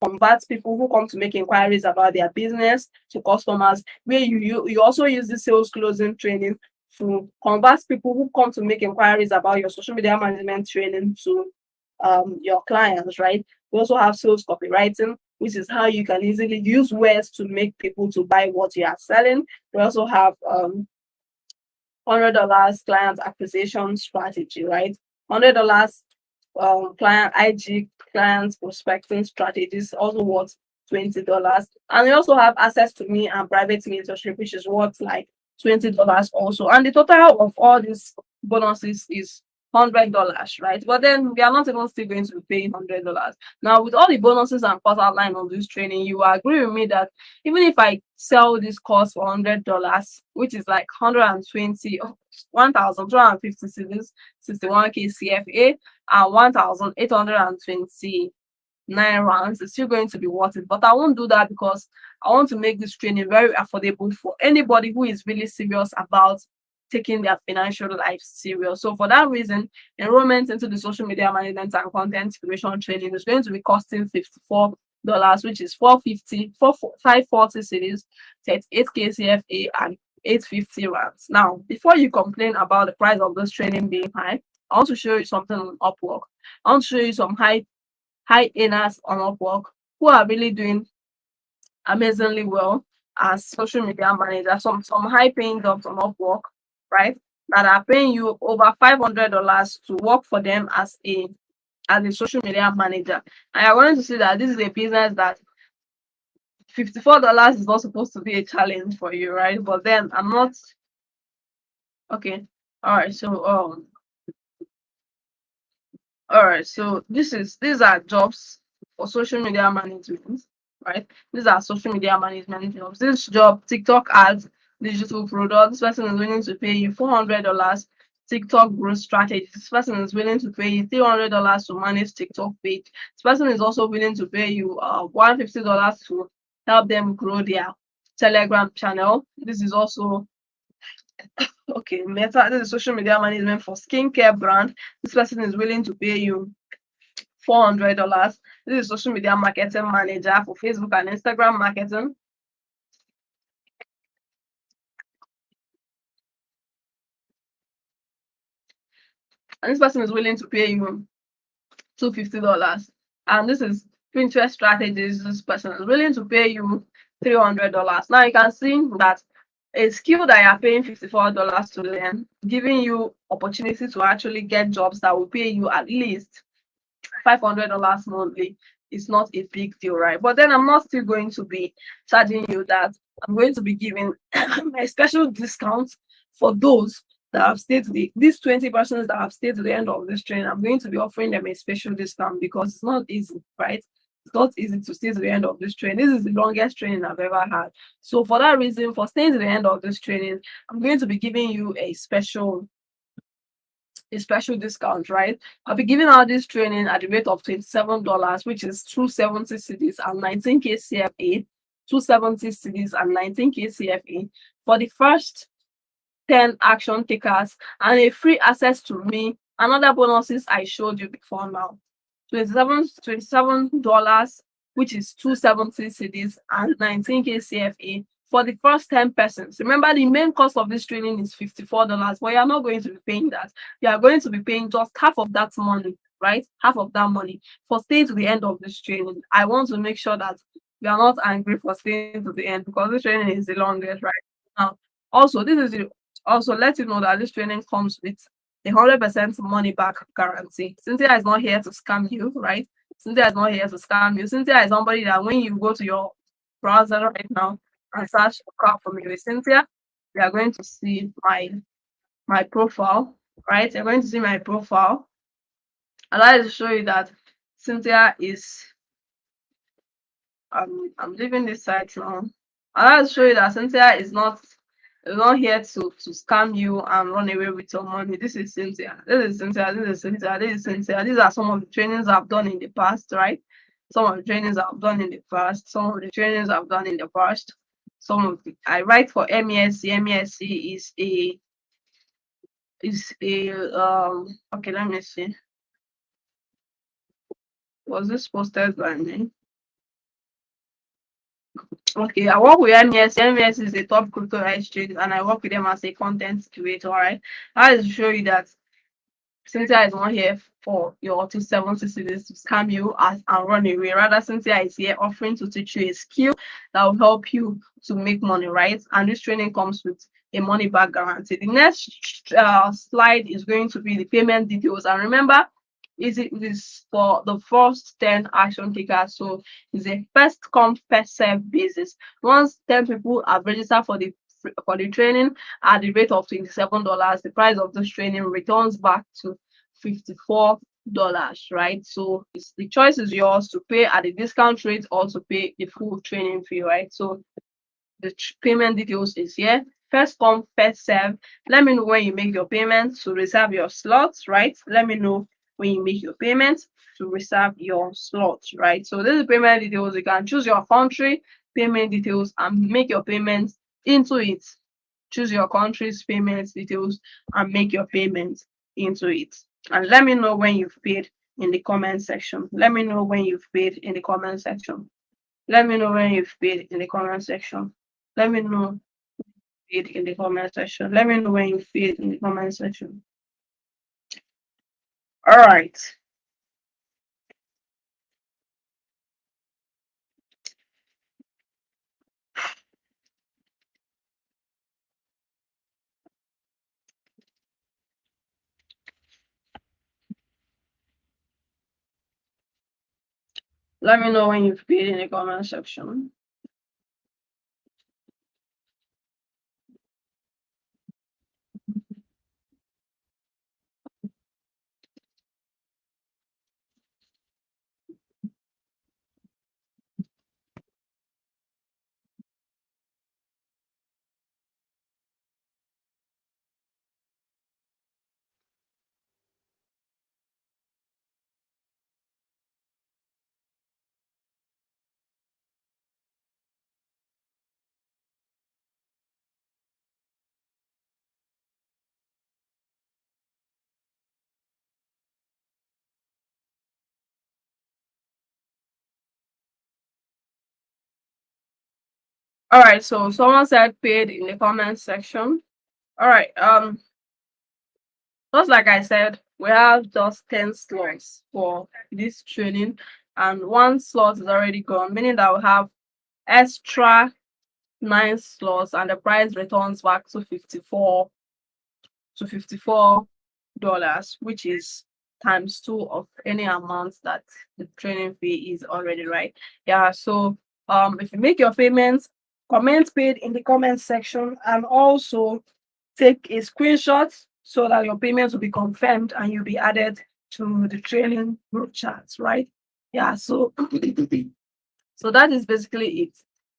convert people who come to make inquiries about their business to customers, where you also use the sales closing training to convert people who come to make inquiries about your social media management training to your clients, right? We also have sales copywriting, which is how you can easily use words to make people to buy what you are selling. We also have $100 client acquisition strategy, right? $100 client IG client prospecting strategies also worth $20. And we also have access to me and private mentorship, which is worth like $20 also. And the total of all these bonuses is $100, right? But then we are not even still going to be paying $100. Now, with all the bonuses and cost outline of this training, you will agree with me that even if I sell this course for $100, which is like 120, 1,250 cedis, 61K CFA, and 1,829 rounds, it's still going to be worth it. But I won't do that because I want to make this training very affordable for anybody who is really serious about taking their financial life serious. So for that reason, enrollment into the social media management and content creation training is going to be costing $54, which is 450, 540 cedis, 38K CFA, and 850 rands. Now, before you complain about the price of this training being high, I want to show you something on Upwork. I want to show you some high earners on Upwork who are really doing amazingly well as social media managers. Some high paying jobs on Upwork, right? That are paying you over $500 to work for them as a social media manager. And I wanted to see that this is a business that $54 is not supposed to be a challenge for you, right? But then I'm not okay. All right, so these are jobs for social media management, right? These are social media management jobs. This job, TikTok ads, digital product. This person is willing to pay you $400. TikTok growth strategy. This person is willing to pay you $300 to manage TikTok page. This person is also willing to pay you $150 to help them grow their Telegram channel. This is also okay. Meta. This is social media management for skincare brand. This person is willing to pay you $400. This is social media marketing manager for Facebook and Instagram marketing. And this person is willing to pay you $250. And this is Pinterest strategies. This person is willing to pay you $300. Now you can see that a skill that you're paying $54 to learn, giving you opportunity to actually get jobs that will pay you at least $500 monthly is not a big deal, right? But then I'm not still going to be charging you that. I'm going to be giving a special discount for those that have stayed to these 20 persons that have stayed to the end of this training. I'm going to be offering them a special discount because it's not easy, right? It's not easy to stay to the end of this training. This is the longest training I've ever had. So for that reason, for staying to the end of this training, I'm going to be giving you a special discount, right? I'll be giving out this training at the rate of $27, which is 270 CDs and 19K CFA, 270 CDs and 19K CFA for the first 10 action takers and a free access to me and other bonuses I showed you before now. $27, which is 270 CDs and 19K CFA for the first 10 persons. Remember, the main cost of this training is $54, but you're not going to be paying that. You are going to be paying just half of that money, right? Half of that money for staying to the end of this training. I want to make sure that you are not angry for staying to the end because this training is the longest, right? Now, also, also let you know that this training comes with a 100% money back guarantee. Cynthia is not here to scam you, right? Cynthia is not here to scam you. Cynthia is somebody that when you go to your browser right now and search for crap for me with Cynthia, you are going to see my profile, right? You're going to see my profile. I'd like to show you that Cynthia is I'm leaving this site now. I'd like to show you that Cynthia is not here to scam you and run away with your money. This is Cynthia. This is Cynthia. This is Cynthia. This is Cynthia. These are some of the trainings I've done in the past, right? Some of the trainings I've done in the past. Some of the trainings I've done in the past. I write for MESC. MESC is a okay, let me see. Was this posted by me? Okay, I work with MES. MES is a top crypto exchange, and I work with them as a content creator. All right, I will show you that Cynthia is not here for your 270 CDs to scam you and run away. Rather, Cynthia is here offering to teach you a skill that will help you to make money, right? And this training comes with a money back guarantee. The next slide is going to be the payment details. And remember, it is for the first 10 action takers. So it's a first come, first serve basis. Once 10 people have registered for the training at the rate of $27, the price of this training returns back to $54, right? So the choice is yours to pay at the discount rate or to pay the full training fee, right? So the payment details is here. First come, first serve. Let me know when you make your payment to reserve your slots, right? Let me know when you make your payment to reserve your slots, right? So this is payment details. You can choose your country, payment details, and make your payments into it. Choose your country's payment details and make your payments into it. And let me know when you've paid in the comment section. Let me know when you've paid in the comment section. Let me know when you've paid in the comment section. Let me know paid in the comment section. Let me know when you paid in the comment section. All right. Let me know when you've paid in the comment section. All right, so someone said paid in the comment section. All right, just like I said, we have just 10 slots for this training, and one slot is already gone, meaning that we have extra 9 slots, and the price returns back to 54 dollars, which is times 2 of any amount that the training fee is already, right? Yeah, so if you make your payments, comment paid in the comment section, and also take a screenshot so that your payments will be confirmed and you'll be added to the training group chats, right? Yeah, so so that is basically it.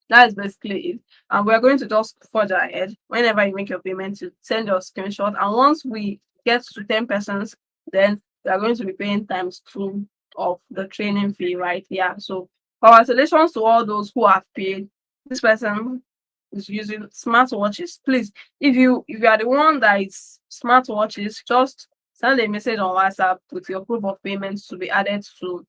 That is basically it. And we're going to just further ahead. Whenever you make your payment, to send your screenshot. And once we get to 10 persons, then we are going to be paying times 2 of the training fee, right? Yeah. So congratulations to all those who have paid. This person is using smartwatches. Please, if you are the one that is smartwatches, just send a message on WhatsApp with your proof of payments to be added to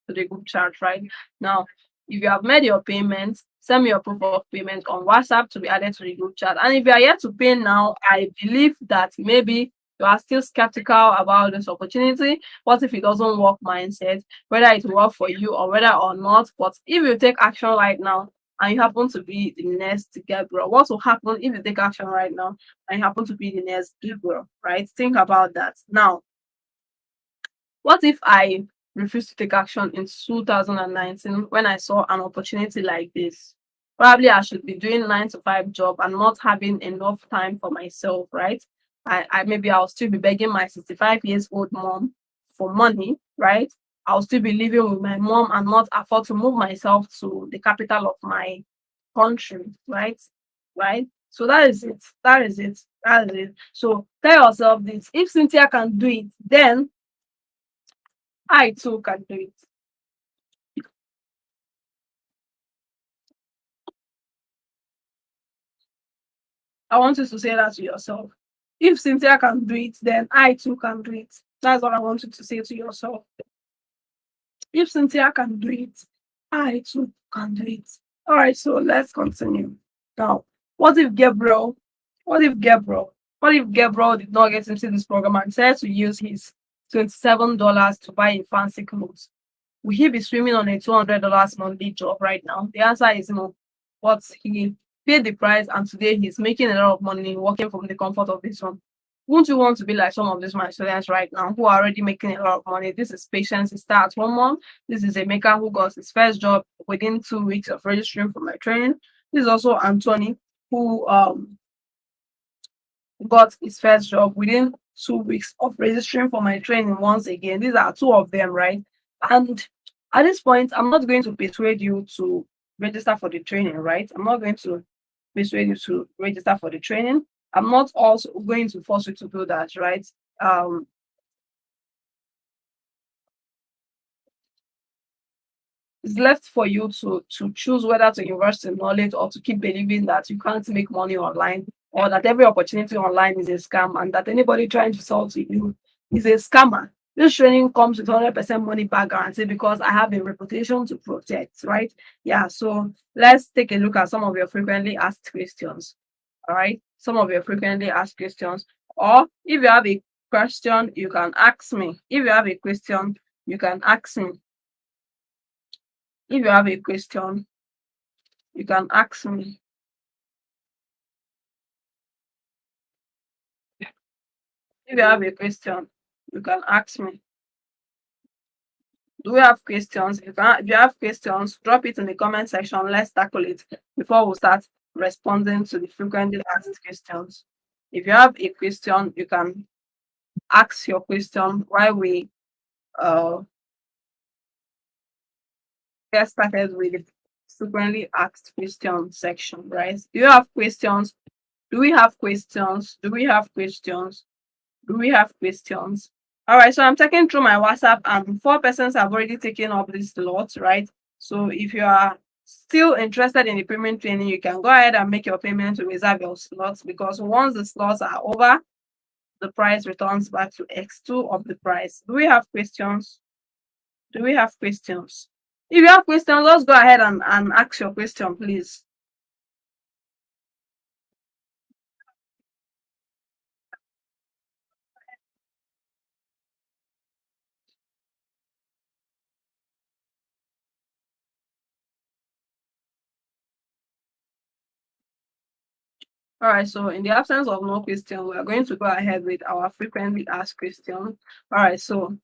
the group chat right now. If you have made your payments, send me your proof of payment on WhatsApp to be added to the group chat. And if you are yet to pay now, I believe that maybe you are still skeptical about this opportunity. What if it doesn't work mindset, whether it will work for you or whether or not. But if you take action right now and you happen to be the next Gabriel, what will happen if you take action right now and you happen to be the next Gabriel, right? Think about that. Now, what if I refused to take action in 2019 when I saw an opportunity like this? Probably I should be doing 9 to 5 job and not having enough time for myself, right? I maybe I'll still be begging my 65 years old mom for money, right? I'll still be living with my mom and not afford to move myself to the capital of my country, right? Right? So that is it. That is it. That is it. So tell yourself this. If Cynthia can do it, then I too can do it. I want you to say that to yourself. If Cynthia can do it, then I too can do it. That's what I want you to say to yourself. If Cynthia can do it, I too can do it. All right, so let's continue. Now, what if Gabriel, what if Gabriel, what if Gabriel did not get into this program and decided to use his $27 to buy a fancy clothes? Will he be swimming on a $200 monthly job right now? The answer is no. But he paid the price, and today he's making a lot of money working from the comfort of his home. Wouldn't you want to be like some of these my students right now who are already making a lot of money? This is Patience. He starts 1 month. This is a maker who got his first job within 2 weeks of registering for my training. This is also Anthony, who got his first job within 2 weeks of registering for my training once again. These are two of them, right? And at this point, I'm not going to persuade you to register for the training, right? I'm not going to persuade you to register for the training. I'm not also going to force you to do that, right? Um, it's left for you to choose whether to invest in knowledge or to keep believing that you can't make money online, or that every opportunity online is a scam, and that anybody trying to sell to you is a scammer. This training comes with 100% money back guarantee because I have a reputation to protect, right? Yeah, so let's take a look at some of your frequently asked questions. All right. Some of your frequently asked questions. Or if you have a question, you can ask me. If you have a question, you can ask me. If you have a question, you can ask me. If you have a question, you can ask me. Do we have questions? If you have questions, drop it in the comment section. Let's tackle it before we start responding to the frequently asked questions. If you have a question, you can ask your question while we uh, get started with the frequently asked question section, right? Do you have questions? Do we have questions? Do we have questions? Do we have questions? All right, so I'm checking through my WhatsApp and 4 persons have already taken up this slot, right? So if you are still interested in the payment training, you can go ahead and make your payment to reserve your slots, because once the slots are over, the price returns back to X2 of the price. Do we have questions? Do we have questions? If you have questions, let's go ahead and ask your question, please. All right, so in the absence of no question, we are going to go ahead with our frequently asked question. All right, so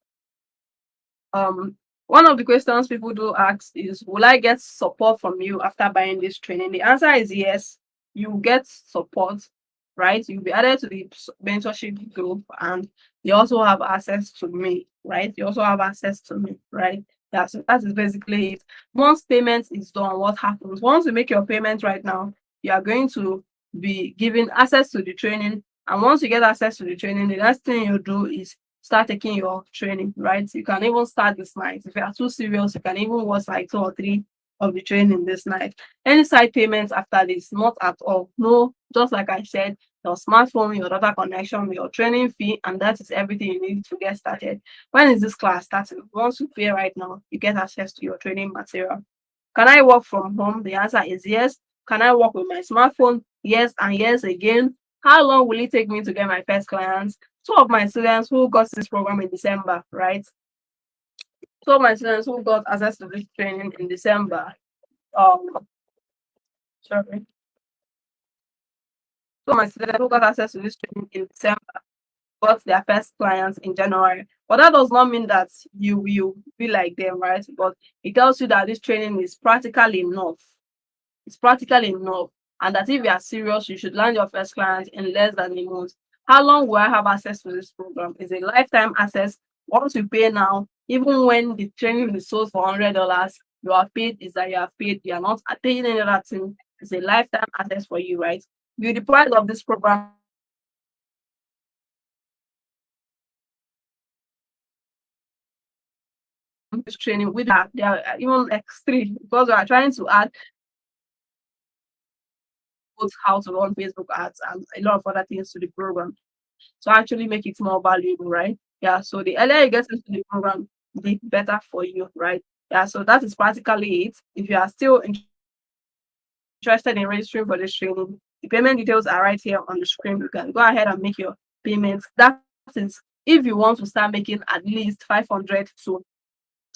um one of the questions people do ask is, will I get support from you after buying this training? The answer is yes. You get support, right? You'll be added to the mentorship group, and you also have access to me, right? You also have access to me, right? Yeah, so that is basically it. Once payment is done, what happens? Once you make your payment right now, you are going to be given access to the training. And once you get access to the training, the next thing you do is start taking your training, right? You can even start this night. If you are too serious, you can even watch like 2 or 3 of the training this night. Any side payments after this? Not at all. No, just like I said, your smartphone, your data connection, your training fee, and that is everything you need to get started. When is this class starting? Once you pay right now, you get access to your training material. Can I work from home? The answer is yes. Can I work with my smartphone? Yes, and yes again. How long will it take me to get my first clients? 2 of my students who got this program in December, right? 2 of my students who got access to this training in December. Um, sorry. 2 of my students who got access to this training in December got their first clients in January. But that does not mean that you will be like them, right? But it tells you that this training is practical enough. It's practical enough. And that if you are serious, you should land your first client in less than a month. How long will I have access to this program? It's a lifetime access. Once you pay now, even when the training is sold for $100, you have paid is that you have paid. You are not paying any other thing. It's a lifetime access for you, right? With the price of this program, this training, with that, they are even X3, because we are trying to add both how to run Facebook ads and a lot of other things to the program to actually make it more valuable, right? Yeah, so the earlier you get into the program, the better for you, right? Yeah, so that is practically it. If you are still interested in registering for this training, the payment details are right here on the screen. You can go ahead and make your payments. That is if you want to start making at least 500 to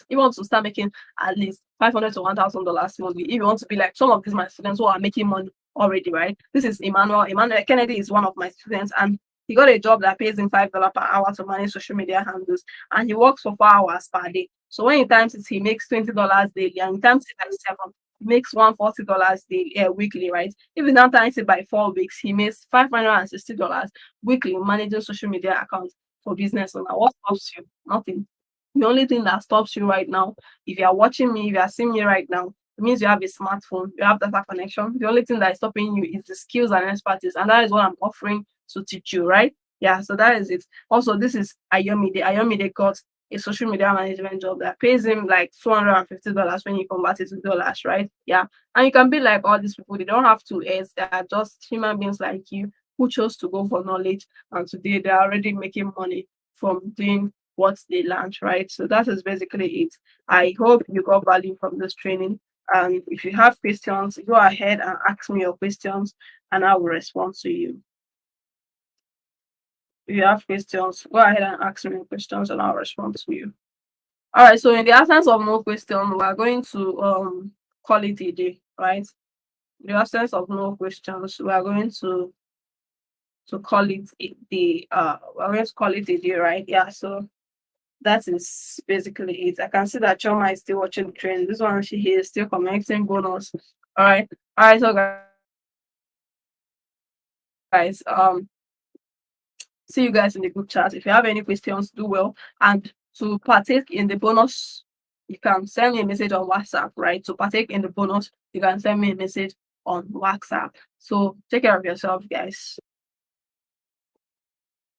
you want to start making at least 500 to $1,000 monthly. If you want to be like some of these my students who are making money already, right? This is Emmanuel. Emmanuel Kennedy is one of my students, and he got a job that pays him $5 per hour to manage social media handles, and he works for 4 hours per day. So when he times it, he makes $20 daily, and he times it by 7, he makes $140 daily, weekly, right? If he now times it by 4 weeks, he makes $560 weekly managing social media accounts for business owner. What stops you? Nothing. The only thing that stops you right now, if you are watching me, if you are seeing me right now, it means you have a smartphone, you have data connection. The only thing that is stopping you is the skills and expertise, and that is what I'm offering to teach you, right? Yeah, so that is it. Also, this is Ayomide. Ayomide got a social media management job that pays him like $250 when you convert it to dollars, right? Yeah, and you can be like all these people. They don't have to aids. They are just human beings like you who chose to go for knowledge, and today they are already making money from doing what they learned, right? So that is basically it. I hope you got value from this training. And if you have questions, go ahead and ask me your questions and I will respond to you. If you have questions, go ahead and ask me your questions and I'll respond to you. All right, so in the absence of no question, we are going to call it a day, right? In the absence of no questions, we are going to call it a day. We're going to call it a day, right? Yeah, so that is basically it. I can see that Choma is still watching the train. This one she is still commenting bonus. All right, so guys, see you guys in the group chat. If you have any questions, do well. And to partake in the bonus, you can send me a message on WhatsApp, right? To partake in the bonus, you can send me a message on WhatsApp. So take care of yourself, guys.